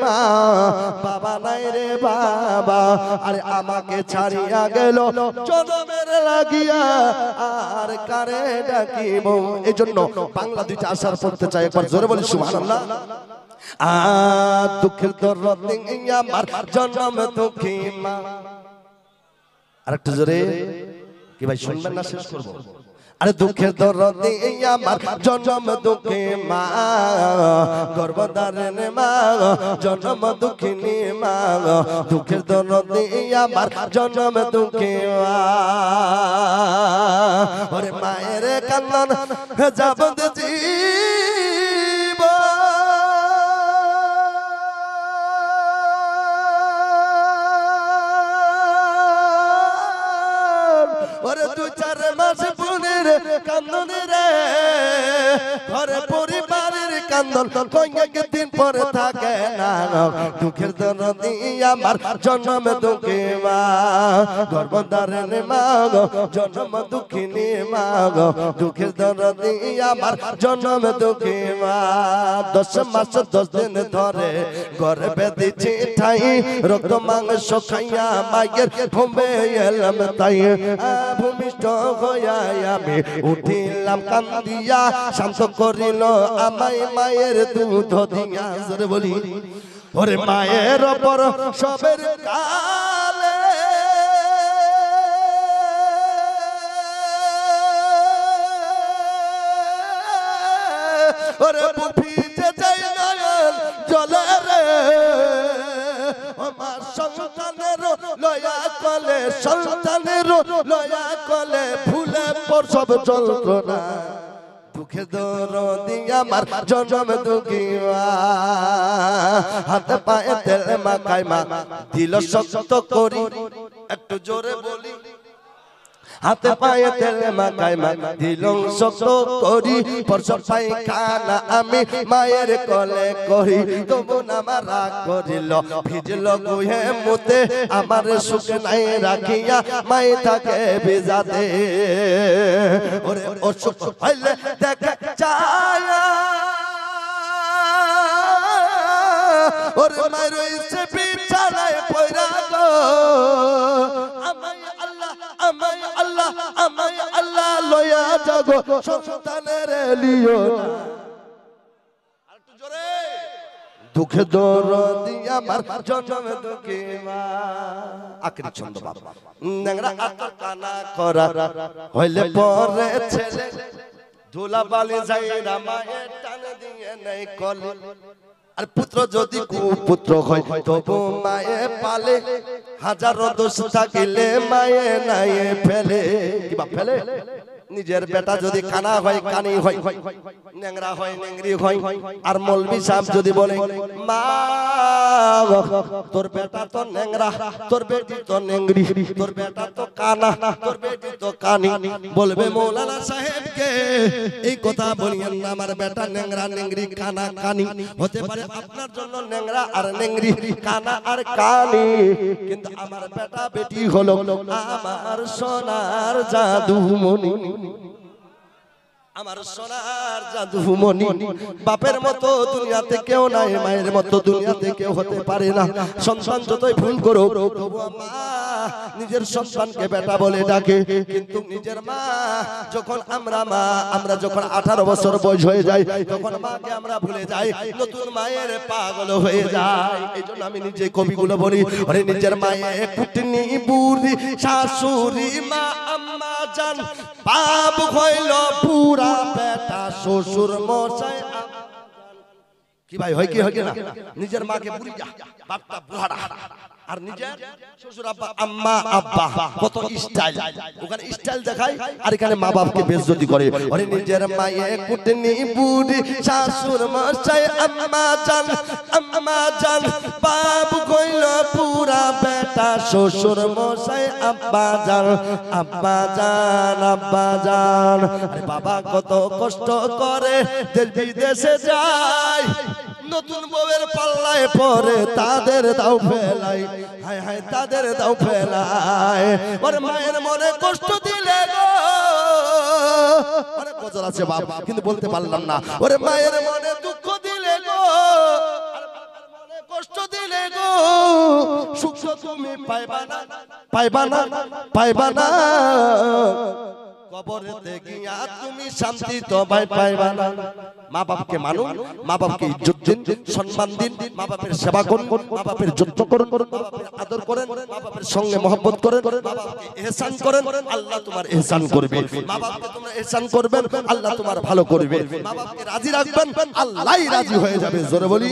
মা, বাবা নাই রে বাবা, আরে আমাকে ছাড়িয়া গেল জনমের লাগিয়া আর কারে ডাকিব। এই জন্য বাংলা দুইটা আশার পড়তে চাই, একবার জোরে বলি সুবহানাল্লাহ। দুঃখের দরদি আমার জনম দুঃখী মা। আরেকটু জোরে কি ভাই শুনবেন না? শেষ করবো। আরে দুঃখের দরদি আমার জনম দুঃখী মা, গর্ভধারিণী মা, জনম দুঃখিনী মা, দুঃখের দরদি আমার জনম দুঃখী মা। ওরে মায়ের কান্নান যাবত জীব, ওরে 2-4 মাস বোনের কান্দনে রে ঘরে পড়ি পরিবারের কান্দন কয়েকদিন পরে থাকে না দুঃখের দরদি আমার জন্ম দুঃখী মা গর্ভধারিণী মা গো জন্ম দুঃখিনী মা গো দুঃখের দরদি আমার জন্ম দুঃখী মা 10 মাস 10 দিন ধরে গর্ভে দিছি ঠাই রক্ত মাংস খাইয়া মায়ের ভূমে এলাম তাই ভূমিষ্ঠ হইয়া আমি উঠিলাম কান্দিয়া শান্ত করিল আমায় মায়ের দুধ দিয়া জোরে বলি ওরে মায়ের ওপর সবের কালে ওরে বুফিতে যাই নয়ন জলে রে আমার সন্তানের লয়া কলে সন্তানের লয়া কলে ভুলে পর সব যন্ত্রণা দুঃখে দরদি আমার জন্ম দুঃখী মা হাতে পায়ে তেল মাখাই মা দিল শক্ত করি একটু জোরে বলি হাতে পায়ে তেল মাখাই মা দিল শক্ত করি পরশ পায়খানা আমি মায়ের কোলে করি তবু না আমার রাগ করিল ভিজল গুহে মুতে আমার সুখ নাই রাখিয়া মাই থাকে ভিজাতে ওরে অসুখ হইলে দেখে চায়া ওরে মায়ের ইচ্ছে বিছানায় পয়রা গো আমায় আল্লাহ লয়া যাগো সন্তানের লিও না আরেকটু জোরে দুঃখে দরদি আমার জন্ম দুঃখী মা আখরি ছন্দ বাবা নেংরা আতর কানা করা হইলে পরে ছেলে ধুলা বালি যাইরা মায়ের টান দিয়ে নাই কলে আর পুত্র যদি কুপুত্র হয় তবু মায়ে পালে হাজারো দোষ থাকিলে মায়ে নাই ফেলে কি বাপ ফেলে নিজের বেটা যদি কানা হয় কানি হয় নেংরা হয় নেংরি হয় আর মৌলভী সাহেব যদি বলে মা তোর বেটা তো নেংরা তোর বেটি তো নেংরি তোর বেটা তো কানা তোর বেটি তো কানি বলবে মৌলানা সাহেবকে এই কথা বলিয়েন না আমার বেটা নেংরা নেংরি কানা কানি হতে পারে আপনার জন্য নেংরা আর নেংরি কানা আর কানি কিন্তু আমার বেটা বেটি হলো আমার সোনার জাদুমণি আমার সোনার জাদুমণি বাপের মতো দুনিয়াতে কেউ নাই মায়ের মতো দুনিয়াতে কেউ হতে পারে না সন্তান যতই ভুল করো মা নিজের সন্তানকে বেটা বলে ডাকে কিন্তু নিজের মা যখন আমরা যখন 18 বছর বয়স হয়ে যায় তখন মাকে আমরা ভুলে যাই নতুন মায়ের পাগল হয়ে যায় এইজন্য আমি নিজে কবিগুলো বলি আরে নিজের মায়ের কুটনি বুড়ি শাশুড়ি মা আম্মা জান বাপ হইল পুরা বেটা শ্বশুর মশাই কি ভাই হয় কি না নিজের মাকে বুড়ি বাপটা বুড়া আর নিজের শ্বশুর আব্বা আম্মা আব্বা কত স্টাইল ওখানে স্টাইল দেখায় আর এখানে মা বাপকে বেইজ্জতি করে আরে নিজের মায়ে কুটনি বুড়ি শাশুর মশাই আম্মা জান বাপ কইল পুরা বেটা শ্বশুর মশাই আব্বা জান আরে বাবা কত কষ্ট করে দেশ বিদেশে যায় নতুন বউয়ের পাল্লায় পরে তাদের দাও ফেলাই হায় হায় তাদের দাও ফেলাই ওর মায়ের মনে কষ্ট দিলে গো অনেক বছর আছে বাপ কিন্তু বলতে পারলাম না ওরে মায়ের মনে দুঃখ দিলে গো কষ্ট দিলে গো সুখ তুমি পাইবা না কবরেতে গিয়া তুমি শান্তি তো পাইবা না মা বাপকে মানুন মা বাপকে ইজ্জত দিন সম্মান দিন মা বাপের সেবা করুন মা বাপের যত্ন করুন মা বাপের আদর করেন মা বাপের সঙ্গে মহব্বত করেন মা বাপকে ইহসান করেন আল্লাহ তোমার ইহসান করবে মা বাপকে তোমরা ইহসান করবেন আল্লাহ তোমার ভালো করবে মা বাপকে রাজি রাখবেন আল্লাহই রাজি হয়ে যাবে জোরে বলি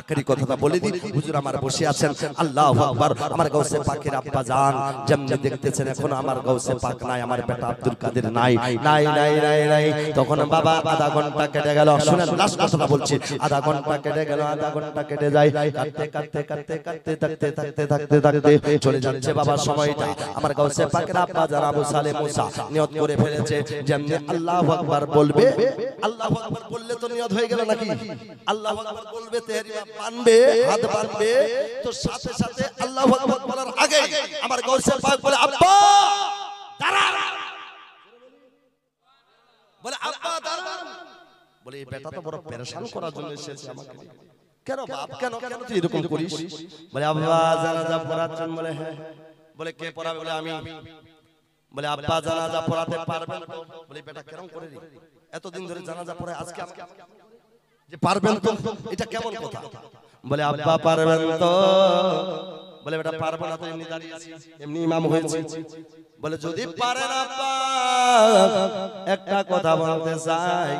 আখেরি কথাটা বলে দিই, হুজুর আমার বসে আছেন, আল্লাহু আকবার। আমার গাউসে পাকের আব্বা জান যেমনি দেখতেছেন, এখন আমার গাউসে পাক নাই, আমার বেটা আব্দুল কাদের নাই নাই নাই নাই নাই। তখন বাবা আধা ঘন্টা কেটে গেল, শুনেন লাস্ট কথাটা বলছি, আধা ঘন্টা কেটে গেল, আধা ঘন্টা কেটে যায়, কাটতে কাটতে কাটতে কাটতে থাকতে থাকতে থাকতে থাকতে চলে যাচ্ছে বাবার সময়টা। আমার গাউসে পাকের আব্বা জান আবু সালেহ মুসা নিয়ত করে ফেলেছে, যেমনি আল্লাহু আকবার বলবে, আল্লাহু আকবার বললে তো নিয়ত হয়ে গেল নাকি? আল্লাহু আকবার বলবে, তেহরিমা বানবে, হাত বানবে, তো সাথে সাথে আল্লাহু আকবার বলার আগে আমার গাউসে পাক বলে আব্বা দাঁড়া, বলে আব্বা দাঁড়া, বলে এই বেটা তো বড় পেরেশান করার জন্য এসেছে আমাকে। কেন বাপ, কেন কেন তুই এরকম করিস? বলে আব্বা জানাজা পড়াচ্ছেন? বলে হ্যাঁ। বলে কে পড়াবে? বলে আমি। বলে আব্বা জানাজা পড়াতে পারবেন তো? বলে বেটা কেমন করে রে, এতদিন ধরে জানাজা পড়ে আজকে যে পারবেন তো, এটা কেমন কথা? বলে আব্বা পারবেন তো? বলে বেটা পারবো না তো, এমনি দাঁড়িয়েছি, এমনি ইমাম হয়েছে। বলে যদি পারেন আব্বা, একটা কথা বলতে চাই,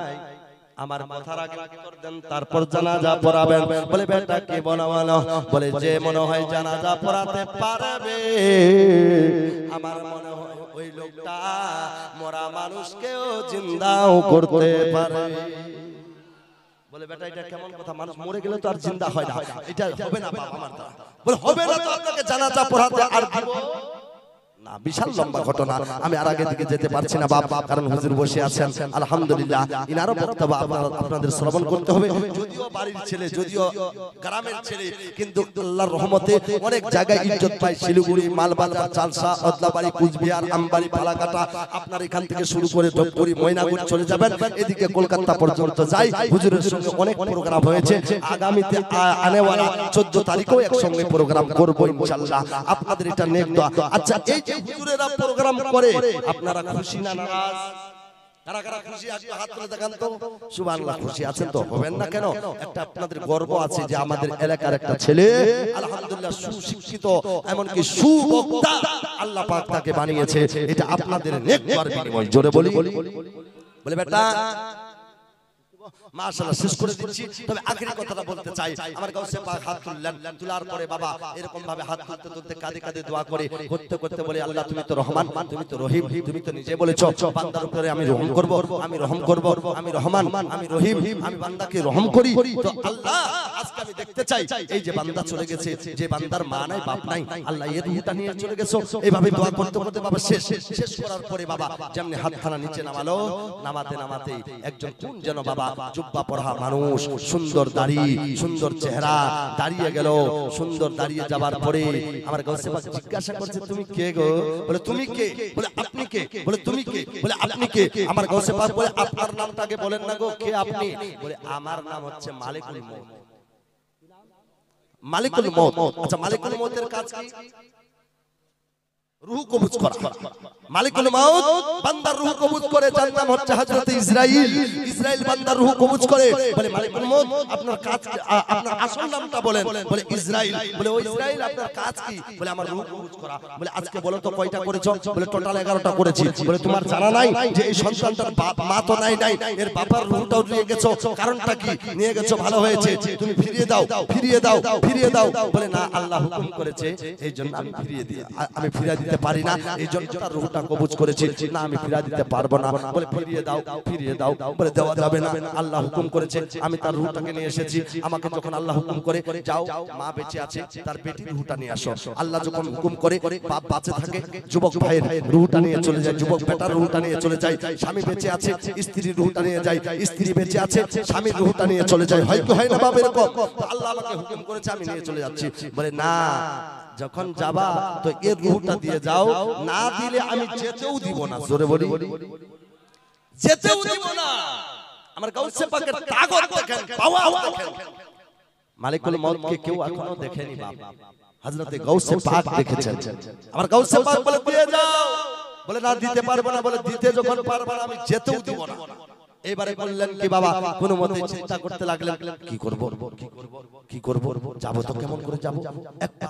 আমার মাথার আগে উত্তর দেন, তারপর জানাজা পড়াবেন। বলে বেটা কি বলো বলো? বলে যে মনে হয় জানাজা পড়াতে পারবে, আমার মনে হয় ওই লোকটা মরা মানুষকেও জিন্দাও করতে পারে। বলে বেটা এটা কেমন কথা? মানুষ মরে গেলে তো আর জিন্দা হয় না, এটা হবে না বাবা আমার দ্বারা। বলে হবে না তো আপনাকে জানাজা পড়াতে আর দিব না। বিশাল লম্বা ঘটনা, আমি আর আগে দিকে যেতে পারছি না বাপ, কারণ হুজুর বসে আছেন আলহামদুলিল্লাহ, ইনারও বক্তব্য আপনাদের শ্রবণ করতে হবে। যদিও বাড়ির ছেলে, যদিও গ্রামের ছেলে, কিন্তু আল্লাহর রহমতে অনেক জায়গায় ইজ্জত পায়। শিলিগুড়ি, মালবাজার, চালসা, অদলাবাড়ি, কুচবিহার, আমবাড়ি, ফালাকাটা, আপনার এখান থেকে শুরু করে ধূপগুড়ি, ময়নাগুড়ি চলে যাবেন, এদিকে কলকাতা পর্যন্ত যাই। হুজুরের সঙ্গে অনেক প্রোগ্রাম হয়েছে, আগামীতে আনেওয়ালা 14 তারিখেও একসঙ্গে প্রোগ্রাম করব ইনশাআল্লাহ। আপনাদের এটা নেক দোয়া। আচ্ছা, এই হুজুরেরা প্রোগ্রাম করে, আপনারা খুশি না নারাজ? কারা কারা খুশি আজকে হাত তুলে দেখান তো। সুবহানাল্লাহ, খুশি আছেন তো? হবেন না কেন? একটা আপনাদের গর্ব আছে যে আমাদের এলাকার একটা ছেলে আলহামদুলিল্লাহ সুশিক্ষিত, এমনকি সুবক্তা আল্লাহ পাক তাকে বানিয়েছে, এটা আপনাদের নেক দোয়ার বিনিময়। জোরে বলি। বলে বেটা মাশাআল্লাহ, শেষ করে দিচ্ছি, তবে আখেরি কথাটা বলতে চাই। আমার গাউসে পাক হাত তুললেন, তোলার পরে বাবা এরকম ভাবে হাত তুলতে তুলতে কাঁদে কাঁদে দোয়া করে করতে করতে বলে আল্লাহ তুমি তো রহমান, তুমি তো রহিম, তুমি তো নিজে বলেছো বান্দার উপরে আমি রহম করব, আমি রহম করব, আমি রহমান, আমি রহিম, আমি বান্দাকে রহম করি। তো আল্লাহ আজকে আমি দেখতে চাই, এই যে বান্দা চলে গেছে, যে বান্দার মা নাই বাপ নাই, আল্লাহ এর রূহটা নিয়ে চলে গেছো। এইভাবে দোয়া করতে করতে বাবা শেষ করার পরে বাবা যেমনি হাতখানা নিচে নামালো, নামাতে নামাতে একজন কোন যেন বাবা জুব্বা পরা মানুষ, সুন্দর দাড়ি, সুন্দর চেহারা, দাঁড়িয়ে গেল। সুন্দর দাঁড়িয়ে যাবার পরে আমার গাউসে পাক জিজ্ঞাসা করছে তুমি কে গো? বলে তুমি কে? বলে আপনি কে? বলে তুমি কে? বলে আপনি কে? আমার গাউসে পাক বলে আপনার নামটাকে বলেন না গো, কে আপনি? বলে আমার নাম হচ্ছে মালিকুল মউত। মালিকুল মউত। আচ্ছা, মালিকুল মউতের কাজ কি? রূহ কবজ করা। মালিকুল মউত বান্দার রূহ কবজ করে, যার নাম হচ্ছে হযরত ইসরাইল। ইসরাইল বান্দার রূহ কবজ করে। বলে মালিকুল মউত আপনার কাজ, আপনার আসল নামটা বলেন। বলে ইসরাইল। বলে ওই ইসরাইল আপনার কাজ কি? বলে আমার রূহ কবজ করা। বলে আজকে বলো তো কয়টা করেছো? বলে টোটাল 11টা করেছি। বলে তোমার জানা নাই যে এই সন্তানটার বাপ মা তো নাই, এর বাবার রূহটাও নিয়ে গেছো, কারণটা কি? নিয়ে গেছো ভালো হয়েছে, তুমি ফিরিয়ে দাও, ফিরিয়ে দাও, ফিরিয়ে দাও। বলে না, আল্লাহ হুকুম করেছে এই জন্য আমি ফিরিয়ে দিই, আমি ফিরিয়ে দিতে পারি না, এই জন্য তার রূহটা কবজ করেছি, না আমি ফিরিয়ে দিতে পারবো না। বলে ফিরিয়ে দাও, ফিরিয়ে দাও। বলে দেওয়া যাবে না, আল্লাহ হুকুম করেছে, আমি তার রূহটাকে নিয়ে এসেছি। আমাকে যখন আল্লাহ হুকুম করে যাও, মা বেঁচে আছে, তার বেটির রূহটা নিয়ে আসো। আল্লাহ যখন হুকুম করে বাপ বাঁচে থাকে, যুবক ভাইয়ের রূহটা নিয়ে চলে যায়, যুবক বেটার রূহটা নিয়ে চলে যায়। স্বামী বেঁচে আছে, স্ত্রীর রূহটা নিয়ে যায়, স্ত্রী বেঁচে আছে, স্বামীর রূহটা নিয়ে চলে যায়। হয় কি হয় না বাবা এরকম? আল্লাহ আমাকে হুকুম করেছে, আমি নিয়ে চলে যাচ্ছি। বলে না, যখন যাবা তো এর রূহটা দিয়ে যাও, না দিলে আমি যেতেও দিব না। জোরে বলি, যেতেও দিব না। আমার গাউসে পাকের তাগত দেখেন, পাওয়ার দেখেন। মালিকুল মউতকে কেউ এখনো দেখেনি বাবা, হযরতে গাউসে পাক দেখেছেন। আমার গাউসে পাক বলে দিয়ে যাও। বলে না, দিতে পারবো না। বলে দিতে যখন পারবো না, আমি যেতেও দিব না। এবারে বললেন কি বাবা, কোনো মতে চিন্তা করতে লাগলেন, কি করব, কি করব, কি করব, যাব তো কেমন করে যাব? একটা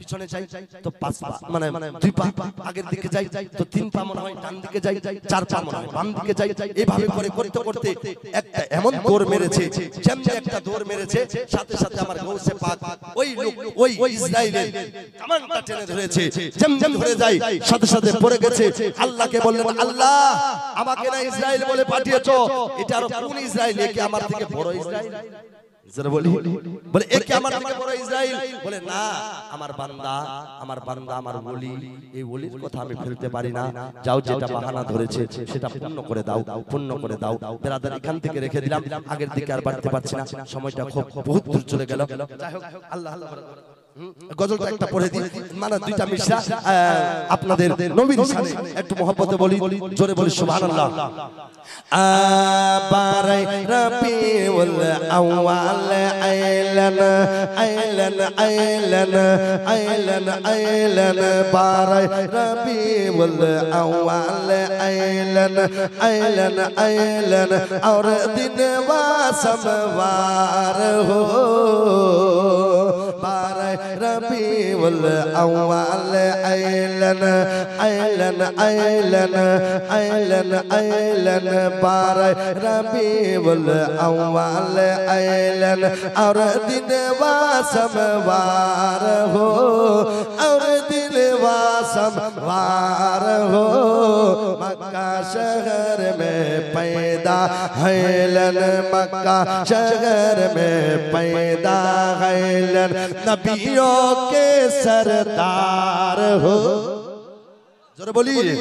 পিছনে যাই তো 5 পা মানে 2 পা আগের দিকে যাই তো 3 পা মনে হয় ডান দিকে যাই 4 পা মনে হয় বাম দিকে যাই এইভাবে করে করতে করতে একটা এমন দৌড় মেরেছে যেমনি একটা দৌড় মেরেছে সাথে সাথে আমার গৌসে পাক ওই লোক ওই ইসরাইলের কামানটা টেনে ধরেছে যেমনি ধরে যায় সাথে সাথে পড়ে গেছে আল্লাহকে বললেন আল্লাহ আমাকে না ইসরাইল বলে পাঠিয়েছো এটা আর কোন ইসরাইল একে আমার থেকে বড় ইসরাইল যারা বলি বলে একে আমার থেকে বড় ইসরাইল বলে না আমার বান্দা আমার ওলি এই ওলির কথা আমি ফেলতে পারি না যাও যেটা বাহানা ধরেছে সেটা পূর্ণ করে দাও ব্রাদার এখান থেকে রেখে দিলাম আগের দিকে আর বাড়তে পারছি না সময়টা খুব বহুত দূর চলে গেল যাই হোক আল্লাহ আল্লাহ গজলটা একটা পড়ে দিই মানে দুইটা মিশরা আপনাদের নবীর শানে একটু মহব্বতে বলি জোরে বলি সুবহানাল্লাহ আবারাই রবিউল আউয়াল আইলান বারাই রবিউল আউয়াল আইলান और दिन वा समवार हो बारह रबीउल अव्वल आइलन बारह रबीउल अव्वल आइलन और दिन वा समवार हो और दिन वा समवार हो मक्का शहर में पैदा हैलन मक्का शहर में पैदा हैलन नबियों के सरदार हो जोरे बोलिए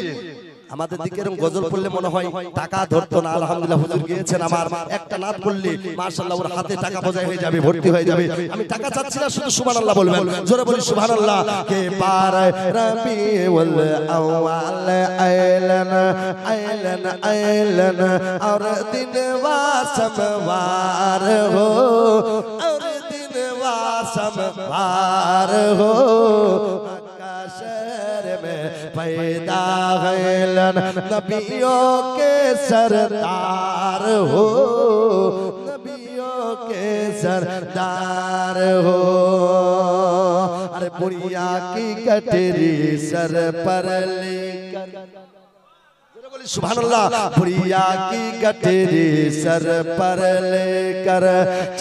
আমাদের দিকে এরকম গজল পড়লে মনে হয় টাকা ধরতো না আলহামদুলিল্লাহ হুজুর গিয়েছেন আমার একটা নাত পড়লে মাশাআল্লাহ ওর হাতে টাকা বোঝাই হয়ে যাবে ভর্তি হয়ে যাবে আমি টাকা চাচ্ছি না শুধু সুবহানাল্লাহ বলবেন জোরে বলি সুবহানাল্লাহ কে পার রবিউল আউয়াল আইলান और दिन वा समवार हो और दिन वा समवार हो मक्का शहर में पैदा हैलन नबियों के सरदार हो नबियों के सरदार हो अरे बुढ़िया की कटरी सर पर लेकर सुभानअल्लाह बुढ़िया की कटरी सर पर लेकर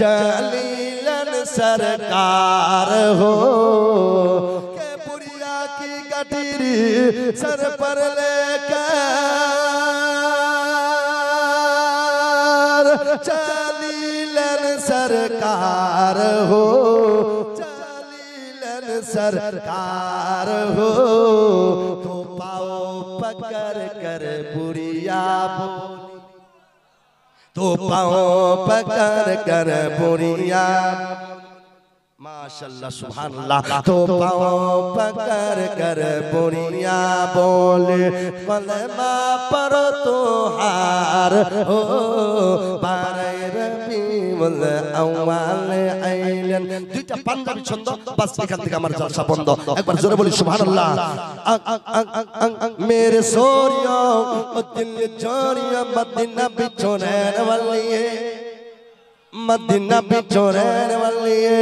चलीलन सरकार हो कटरी सर पर लेकर चलीलन सरकार हो चलीलन सरकार हो तो पाओ पकड़ कर बुढ़िया बोली तो पाओ पकड़ कर बुढ़िया माशाअल्लाह सुभानअल्लाह तो पाओ पकड़ कर बुढ़िया बोले कलमा पढ़ो तो हार हो बारह रबीउल अव्वल आइलन দুইটা পাঞ্জাবি ছন্দ বাস এখান থেকে আমার জলসা বন্ধ একবার জোরে বলি সুবহানাল্লাহ मेरे सोरियो दिल चोरिया मदीना बिछोने वाली है मदीना बिछोने वाली है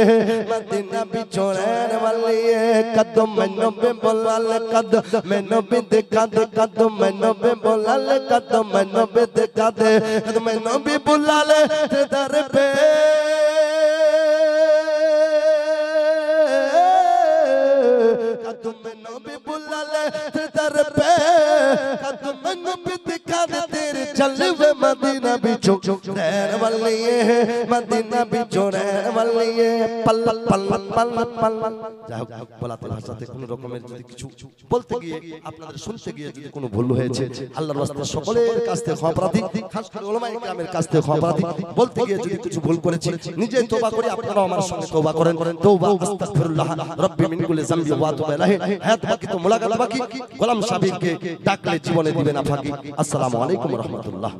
मदीना बिछोने वाली है कदम मैनो बे बोलाल कदम मैनो बे देखा दे कदम मैनो बे बोलाल कदम मैनो बे देखा दे कदम मैनो बे बोलाल ते दर पे कदम मैनो बे बोलाल ते दर पे कदम मैनो बे देखा दे तेरे चलवे मदीना बिछो रहने वाली है मदीना बिछो रहने वाली है पल पल पल पल যাই হোক বলাতে ভাষাতে কোনো রকমের যদি কিছু বলতে গিয়ে আপনাদের শুনতে গিয়ে যদি কোনো ভুল হয়েছে আল্লাহর রাস্তায় সকলের কাছ থেকে ক্ষমা প্রার্থী খাস করে উলামায়ে কেরামের কাছ থেকে ক্ষমা প্রার্থী বলতে গিয়ে যদি কিছু ভুল করেছি নিজে তওবা করি আপনারাও আমার সঙ্গে তওবা করেন তওবা আস্তাগফিরুল্লাহ রব্বি মিন কুল্লি যামবি ওয়া তুবু ইলাইহি হায়াত বাকি তো মুলাকাত বাকি গোলাম সাবিরকে ডাকলে জীবনে দিবেন না ফাঁকি আসসালামু আলাইকুম ওয়া রাহমাতুল্লাহ